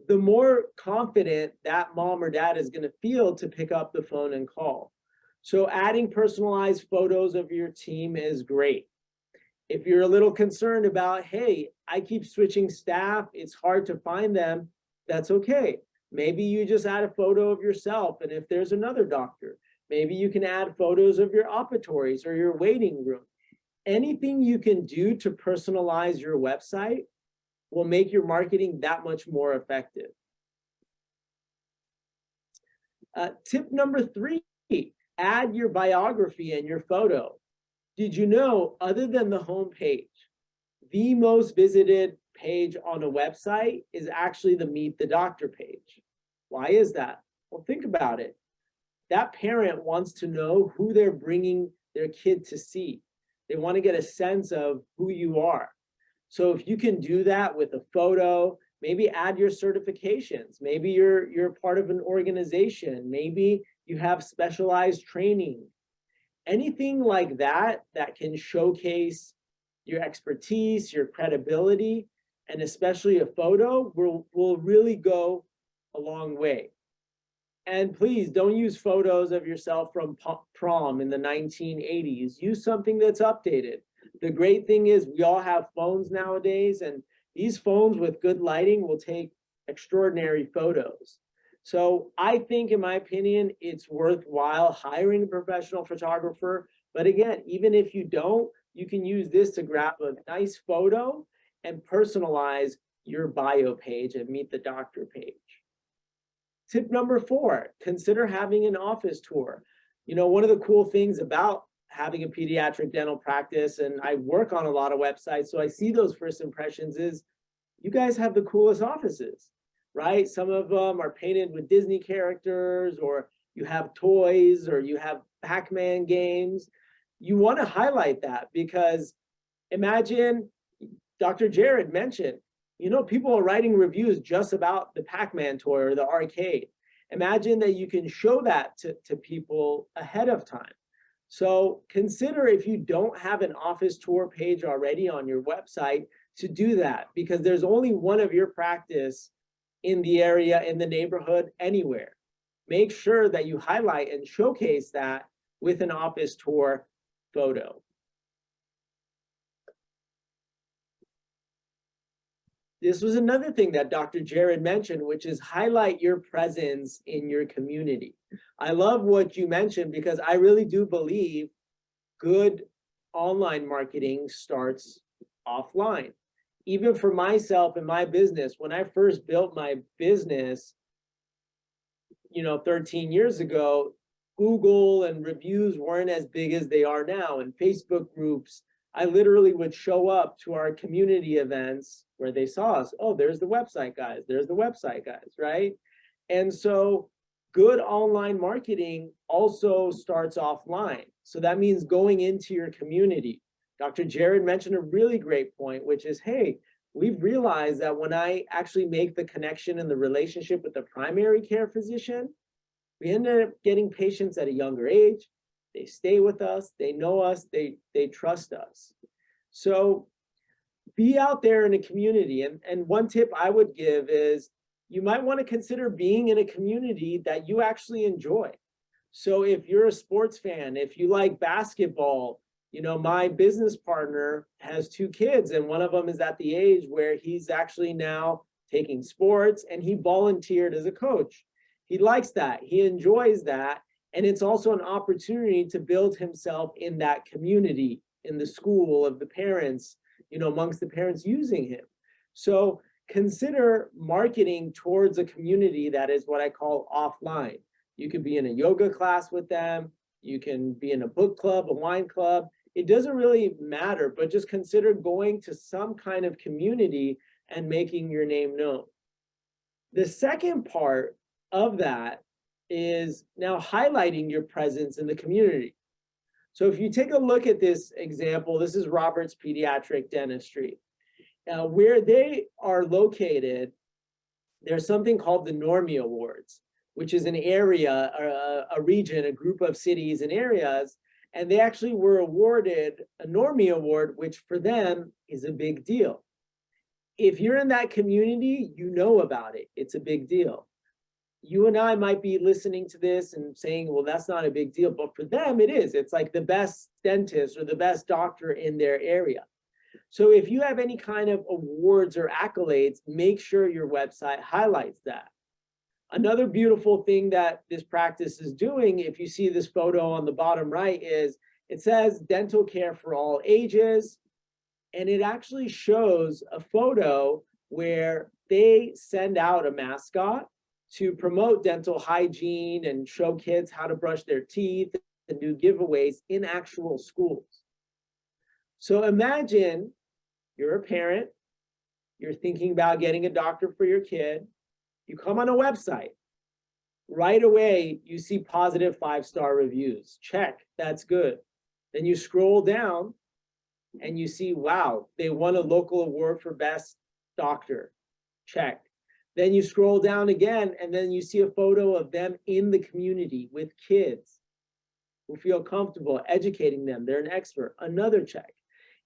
the more confident that mom or dad is going to feel to pick up the phone and call. So adding personalized photos of your team is great. If you're a little concerned about, hey, I keep switching staff, it's hard to find them, that's okay. Maybe you just add a photo of yourself, and if there's another doctor, maybe you can add photos of your operatories or your waiting room. Anything you can do to personalize your website will make your marketing that much more effective. Tip number 3, add your biography and your photo. Did you know, other than the home page, the most visited page on a website is actually the Meet the Doctor page? Why is that? Well, think about it. That parent wants to know who they're bringing their kid to see. They want to get a sense of who you are. So if you can do that with a photo, maybe add your certifications. Maybe you're part of an organization. Maybe you have specialized training. Anything like that that can showcase your expertise, your credibility, and especially a photo will really go a long way. And please don't use photos of yourself from prom in the 1980s. Use something that's updated. The great thing is we all have phones nowadays, and these phones with good lighting will take extraordinary photos. So I think, in my opinion, it's worthwhile hiring a professional photographer. But again, even if you don't, you can use this to grab a nice photo and personalize your bio page and Meet the Doctor page. Tip number 4, consider having an office tour. You know, one of the cool things about having a pediatric dental practice, and I work on a lot of websites, so I see those first impressions, is you guys have the coolest offices, right? Some of them are painted with Disney characters, or you have toys, or you have Pac-Man games. You want to highlight that, because imagine, Dr. Jared mentioned, you know, people are writing reviews just about the Pac-Man toy or the arcade. Imagine that you can show that to people ahead of time. So consider, if you don't have an office tour page already on your website, to do that, because there's only one of your practice in the area, in the neighborhood, anywhere. Make sure that you highlight and showcase that with an office tour photo. This was another thing that Dr. Jared mentioned, which is highlight your presence in your community. I love what you mentioned, because I really do believe good online marketing starts offline. Even for myself and my business, when I first built my business, 13 years ago, Google and reviews weren't as big as they are now, and Facebook groups. I literally would show up to our community events where they saw us. Oh, there's the website guys. There's the website guys, right? And so good online marketing also starts offline. So that means going into your community. Dr. Jared mentioned a really great point, which is, hey, we've realized that when I actually make the connection and the relationship with the primary care physician, we end up getting patients at a younger age. They stay with us, they know us, they trust us. So be out there in a community. And one tip I would give is you might want to consider being in a community that you actually enjoy. So if you're a sports fan, if you like basketball, you know, my business partner has 2 kids, and one of them is at the age where he's actually now taking sports, and he volunteered as a coach. He likes that, he enjoys that, and it's also an opportunity to build himself in that community, in the school of the parents, you know, amongst the parents using him. So consider marketing towards a community that is what I call offline. You could be in a yoga class with them, you can be in a book club, a wine club. It doesn't really matter, but just consider going to some kind of community and making your name known. The second part of that is now highlighting your presence in the community. So if you take a look at this example, this is Roberts Pediatric Dentistry. Where they are located, there's something called the Normie Awards, which is an area, a region, a group of cities and areas, and they actually were awarded a Normie Award, which for them is a big deal. If you're in that community, you know about it. It's a big deal. You and I might be listening to this and saying, well, that's not a big deal, but for them it is. It's like the best dentist or the best doctor in their area. So if you have any kind of awards or accolades, make sure your website highlights that. Another beautiful thing that this practice is doing, if you see this photo on the bottom right, is it says dental care for all ages. And it actually shows a photo where they send out a mascot to promote dental hygiene and show kids how to brush their teeth and do giveaways in actual schools. So imagine you're a parent, you're thinking about getting a doctor for your kid, you come on a website, right away you see positive 5-star reviews. Check, that's good. Then you scroll down and you see, wow, they won a local award for best doctor. Check. Then you scroll down again and then you see a photo of them in the community with kids who feel comfortable educating them. They're an expert. Another check.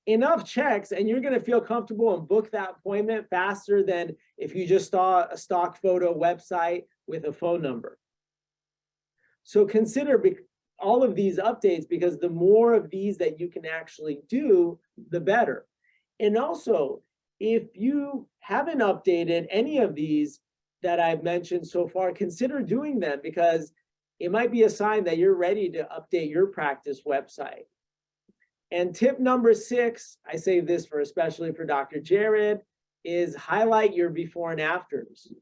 Enough checks and you're going to feel comfortable and book that appointment faster than if you just saw a stock photo website with a phone number. So consider all of these updates, because the more of these that you can actually do, the better. And also, if you haven't updated any of these that I've mentioned so far, consider doing them, because it might be a sign that you're ready to update your practice website. And tip number 6, I save this for especially for Dr. Jared, is highlight your before and afters.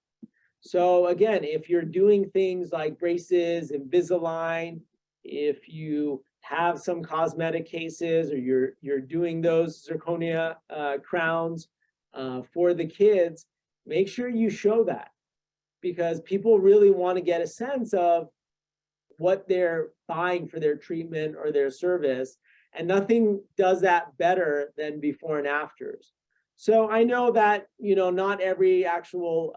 So again, if you're doing things like braces, Invisalign, if you have some cosmetic cases, or you're doing those zirconia crowns for the kids, make sure you show that, because people really want to get a sense of what they're buying for their treatment or their service. And nothing does that better than before and afters. So I know that, you know, not every actual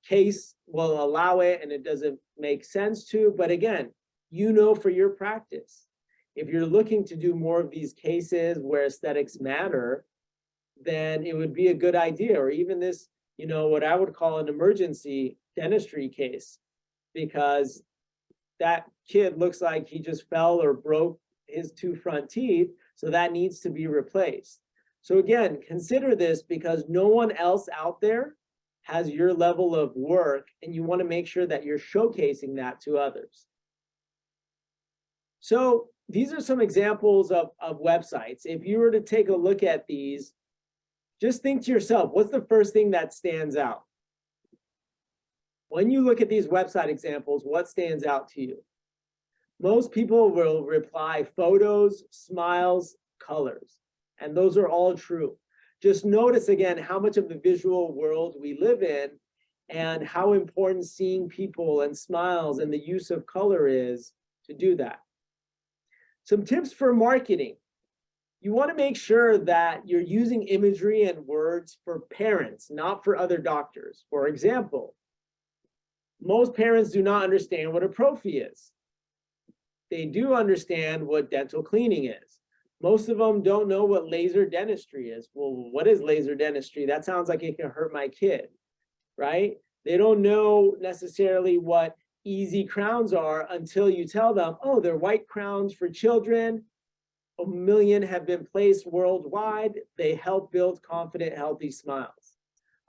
case will allow it, and it doesn't make sense to, but again, you know, for your practice, if you're looking to do more of these cases where aesthetics matter, then it would be a good idea. Or even this, you know, what I would call an emergency dentistry case, because that kid looks like he just fell or broke his 2 front teeth, so that needs to be replaced. So again, consider this, because no one else out there has your level of work, and you want to make sure that you're showcasing that to others. So these are some examples of websites. If you were to take a look at these, just think to yourself, what's the first thing that stands out? When you look at these website examples, what stands out to you? Most people will reply photos, smiles, colors, and those are all true. Just notice again how much of the visual world we live in and how important seeing people and smiles and the use of color is to do that. Some tips for marketing. You want to make sure that you're using imagery and words for parents, not for other doctors. For example, most parents do not understand what a prophy is. They do understand what dental cleaning is. Most of them don't know what laser dentistry is. Well, what is laser dentistry? That sounds like it can hurt my kid, right? They don't know necessarily what easy crowns are until you tell them, oh, they're white crowns for children. 1 million have been placed worldwide. They help build confident, healthy smiles.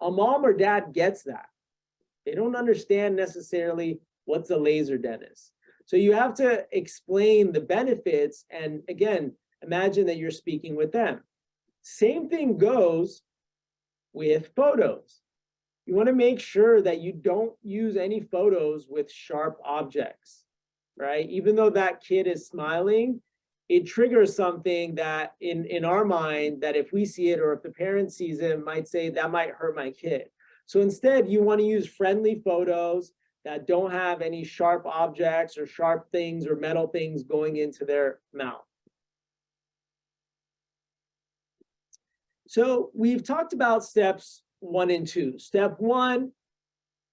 A mom or dad gets that. They don't understand necessarily what's a laser dentist. So you have to explain the benefits, and again, imagine that you're speaking with them. Same thing goes with photos. You want to make sure that you don't use any photos with sharp objects, right? Even though that kid is smiling, it triggers something that in our mind, that if we see it or if the parent sees it, might say that might hurt my kid. So instead, you want to use friendly photos that don't have any sharp objects or sharp things or metal things going into their mouth. So we've talked about steps 1 and 2. Step 1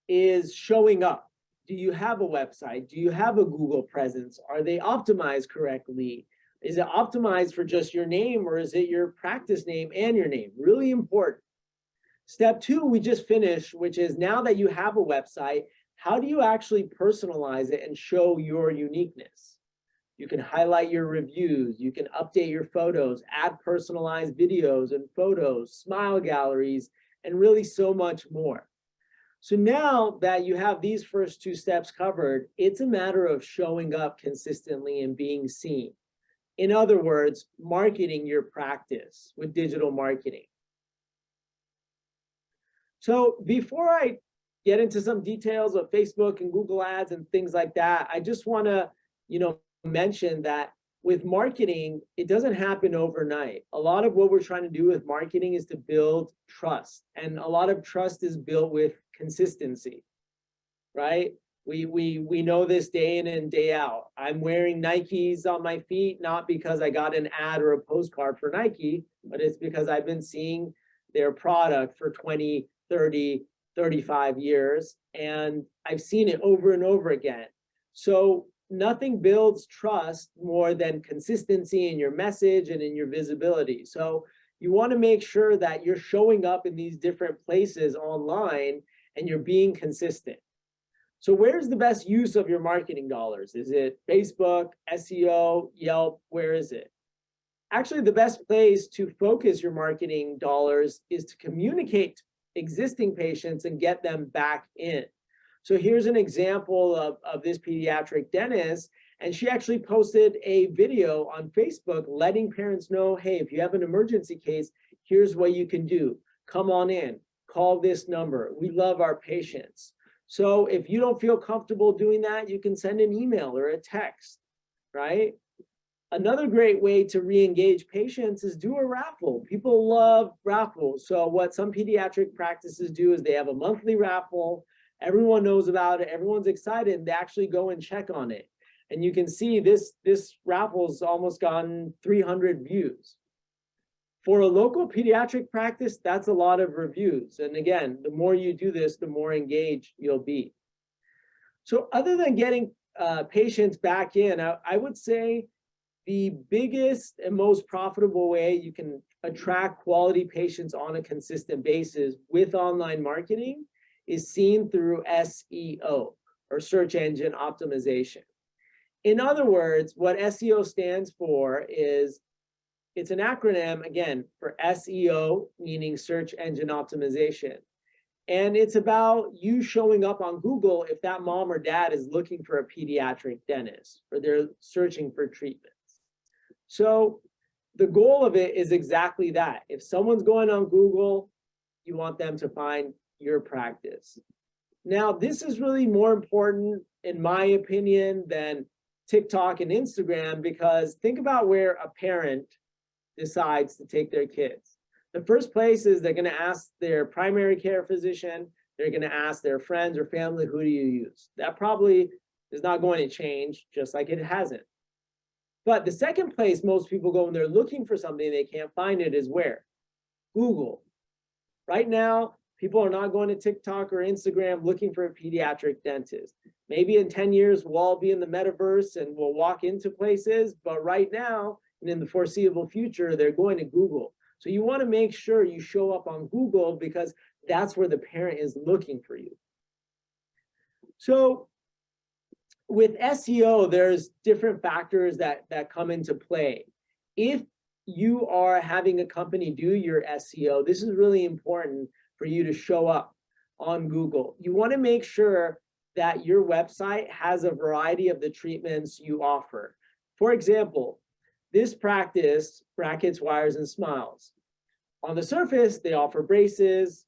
is showing up. Do you have a website? Do you have a Google presence? Are they optimized correctly? Is it optimized for just your name, or is it your practice name and your name? Really important. Step 2, we just finished, which is now that you have a website, how do you actually personalize it and show your uniqueness? You can highlight your reviews, you can update your photos, add personalized videos and photos, smile galleries, and really so much more. So now that you have these first 2 steps covered, it's a matter of showing up consistently and being seen. In other words, marketing your practice with digital marketing. So before I get into some details of Facebook and Google Ads and things like that, I just want to, mention that with marketing, it doesn't happen overnight. A lot of what we're trying to do with marketing is to build trust, and a lot of trust is built with consistency, right? We know this day in and day out. I'm wearing Nikes on my feet, not because I got an ad or a postcard for Nike, but it's because I've been seeing their product for 20, 30, 35 years, and I've seen it over and over again. So nothing builds trust more than consistency in your message and in your visibility. So you want to make sure that you're showing up in these different places online and you're being consistent. So where's the best use of your marketing dollars? Is it Facebook, SEO, Yelp? Where is it? Actually, the best place to focus your marketing dollars is to communicate to existing patients and get them back in. So here's an example of this pediatric dentist, and she actually posted a video on Facebook letting parents know, hey, if you have an emergency case, here's what you can do. Come on in, call this number. We love our patients. So if you don't feel comfortable doing that, you can send an email or a text, right? Another great way to re-engage patients is do a raffle. People love raffles. So what some pediatric practices do is they have a monthly raffle. Everyone knows about it. Everyone's excited. And they actually go and check on it. And you can see this raffle's almost gotten 300 views. For a local pediatric practice, that's a lot of reviews. And again, the more you do this, the more engaged you'll be. So other than getting patients back in, I would say the biggest and most profitable way you can attract quality patients on a consistent basis with online marketing is seen through SEO, or search engine optimization. In other words, what SEO stands for is, it's an acronym, again, for SEO, meaning search engine optimization. And it's about you showing up on Google if that mom or dad is looking for a pediatric dentist or they're searching for treatments. So the goal of it is exactly that. If someone's going on Google, you want them to find your practice. Now, this is really more important, in my opinion, than TikTok and Instagram, because think about where a parent decides to take their kids. The first place is they're going to ask their primary care physician, They're going to ask their friends or family, who do you use? That probably is not going to change, just like it hasn't. But the second place most people go when they're looking for something and they can't find it is where? Google. Right now, people are not going to TikTok or Instagram looking for a pediatric dentist. Maybe in 10 years, we'll all be in the metaverse and we'll walk into places. But right now, and in the foreseeable future, they're going to Google. So you want to make sure you show up on Google because that's where the parent is looking for you. So with SEO, there's different factors that come into play. If you are having a company do your SEO, this is really important for you to show up on Google. You want to make sure that your website has a variety of the treatments you offer. For example, this practice, Brackets, Wires, and Smiles. On the surface, they offer braces,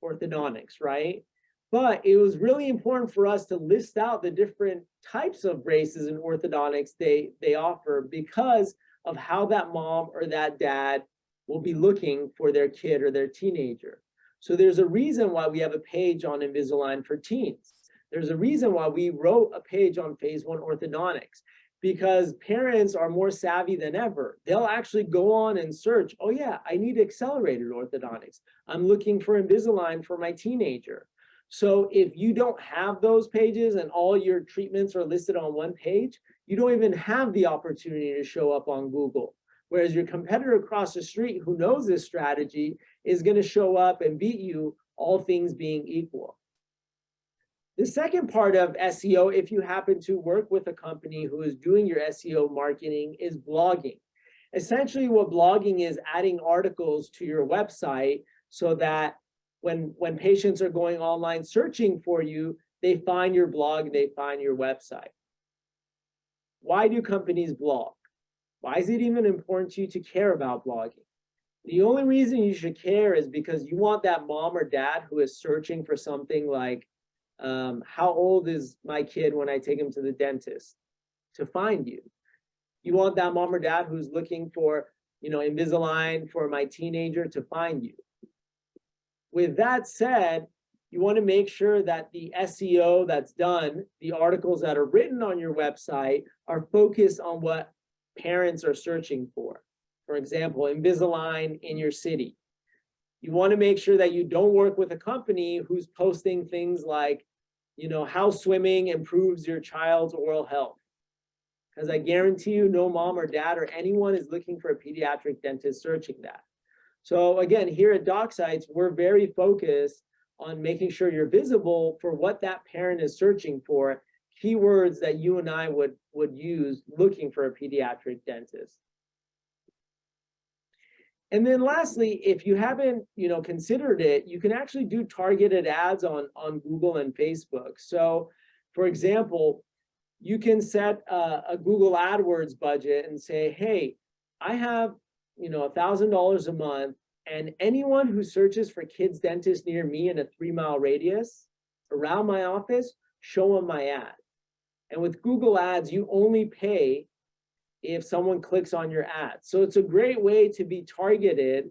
orthodontics, right? But it was really important for us to list out the different types of braces and orthodontics they offer because of how that mom or that dad will be looking for their kid or their teenager. So there's a reason why we have a page on Invisalign for teens. There's a reason why we wrote a page on Phase 1 orthodontics, because parents are more savvy than ever. They'll actually go on and search, oh yeah, I need accelerated orthodontics. I'm looking for Invisalign for my teenager. So if you don't have those pages and all your treatments are listed on one page, you don't even have the opportunity to show up on Google. Whereas your competitor across the street who knows this strategy is going to show up and beat you, all things being equal. The second part of SEO, if you happen to work with a company who is doing your SEO marketing, is blogging. Essentially, what blogging is adding articles to your website so that when patients are going online searching for you, they find your blog, they find your website. Why do companies blog? Why is it even important to you to care about blogging? The only reason you should care is because you want that mom or dad who is searching for something like, how old is my kid when I take him to the dentist, to find you. You want that mom or dad who's looking for, Invisalign for my teenager to find you. With that said, you want to make sure that the SEO that's done, the articles that are written on your website, are focused on what parents are searching for. For example, Invisalign in your city. You want to make sure that you don't work with a company who's posting things like, how swimming improves your child's oral health. Because I guarantee you no mom or dad or anyone is looking for a pediatric dentist searching that. So again, here at DocSites, we're very focused on making sure you're visible for what that parent is searching for, keywords that you and I would use looking for a pediatric dentist. And then lastly, if you haven't considered it, you can actually do targeted ads on Google and Facebook. So for example, you can set a Google AdWords budget and say, hey, I have $1,000 a month, and anyone who searches for kids dentist near me in a 3-mile radius around my office, show them my ad. And with Google Ads, you only pay if someone clicks on your ad. So it's a great way to be targeted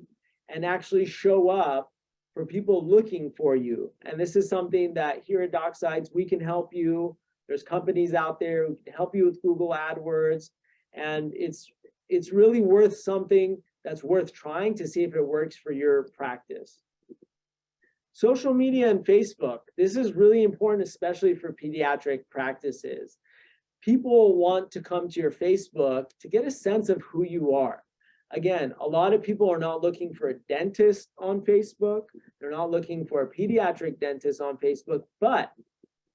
and actually show up for people looking for you. And this is something that here at DocSites, we can help you. There's companies out there who can help you with Google AdWords. And it's really worth something that's worth trying to see if it works for your practice. Social media and Facebook. This is really important, especially for pediatric practices. People want to come to your Facebook to get a sense of who you are. Again, a lot of people are not looking for a dentist on Facebook. They're not looking for a pediatric dentist on Facebook, but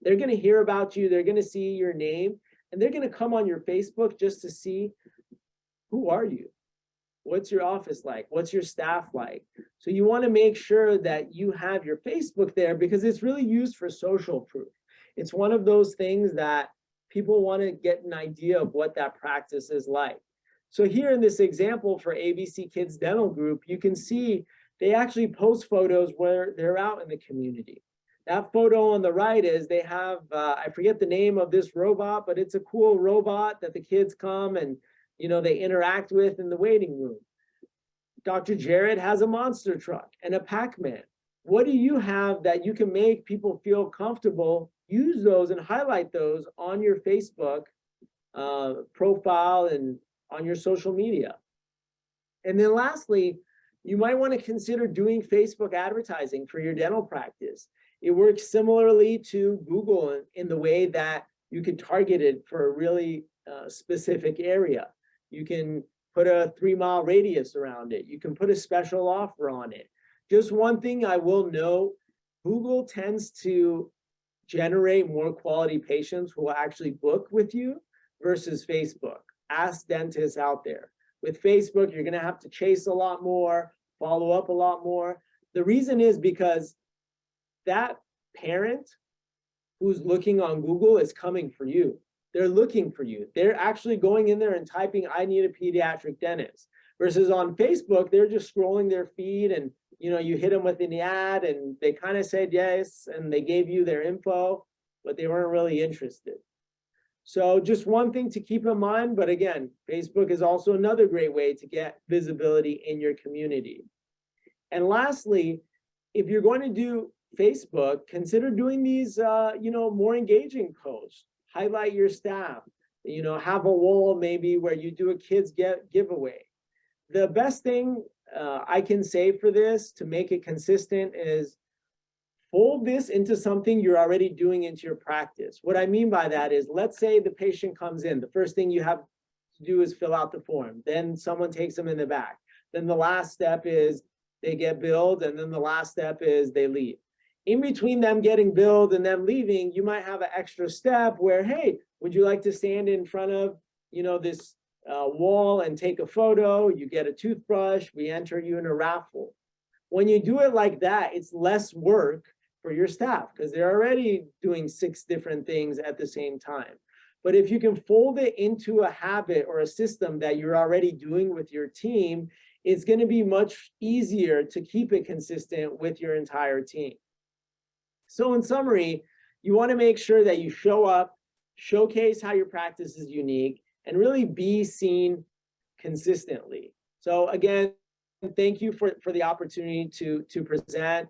they're going to hear about you. They're going to see your name, and they're going to come on your Facebook just to see, who are you? What's your office like? What's your staff like? So you want to make sure that you have your Facebook there because it's really used for social proof. It's one of those things that people want to get an idea of what that practice is like. So here in this example for ABC Kids Dental Group, you can see they actually post photos where they're out in the community. That photo on the right is they have, I forget the name of this robot, but it's a cool robot that the kids come and they interact with in the waiting room. Dr. Jared has a monster truck and a Pac-Man, what do you have that you can make people feel comfortable? Use those and highlight those on your Facebook profile and on your social media. And then lastly, you might want to consider doing Facebook advertising for your dental practice. It works similarly to Google in the way that you can target it for a really specific area. You can put a 3-mile radius around it. You can put a special offer on it. Just one thing I will note, Google tends to generate more quality patients who will actually book with you versus Facebook. Ask dentists out there. With Facebook, you're gonna have to chase a lot more, follow up a lot more. The reason is because that parent who's looking on Google is coming for you. They're looking for you. They're actually going in there and typing, I need a pediatric dentist. Versus on Facebook, they're just scrolling their feed and you hit them with an ad and they kind of said yes and they gave you their info, but they weren't really interested. So just one thing to keep in mind, but again, Facebook is also another great way to get visibility in your community. And lastly, if you're going to do Facebook, consider doing these, more engaging posts. Highlight your staff, have a wall maybe where you do a kids giveaway. The best thing I can say for this to make it consistent is fold this into something you're already doing into your practice. What I mean by that is, let's say the patient comes in, the first thing you have to do is fill out the form. Then someone takes them in the back. Then the last step is they get billed, and then the last step is they leave. In between them getting billed and them leaving, you might have an extra step where, hey, would you like to stand in front of, this wall and take a photo? You get a toothbrush, we enter you in a raffle. When you do it like that, it's less work for your staff because they're already doing 6 different things at the same time. But if you can fold it into a habit or a system that you're already doing with your team, it's going to be much easier to keep it consistent with your entire team. So in summary, you want to make sure that you show up, showcase how your practice is unique, and really be seen consistently. So again, thank you for the opportunity to present.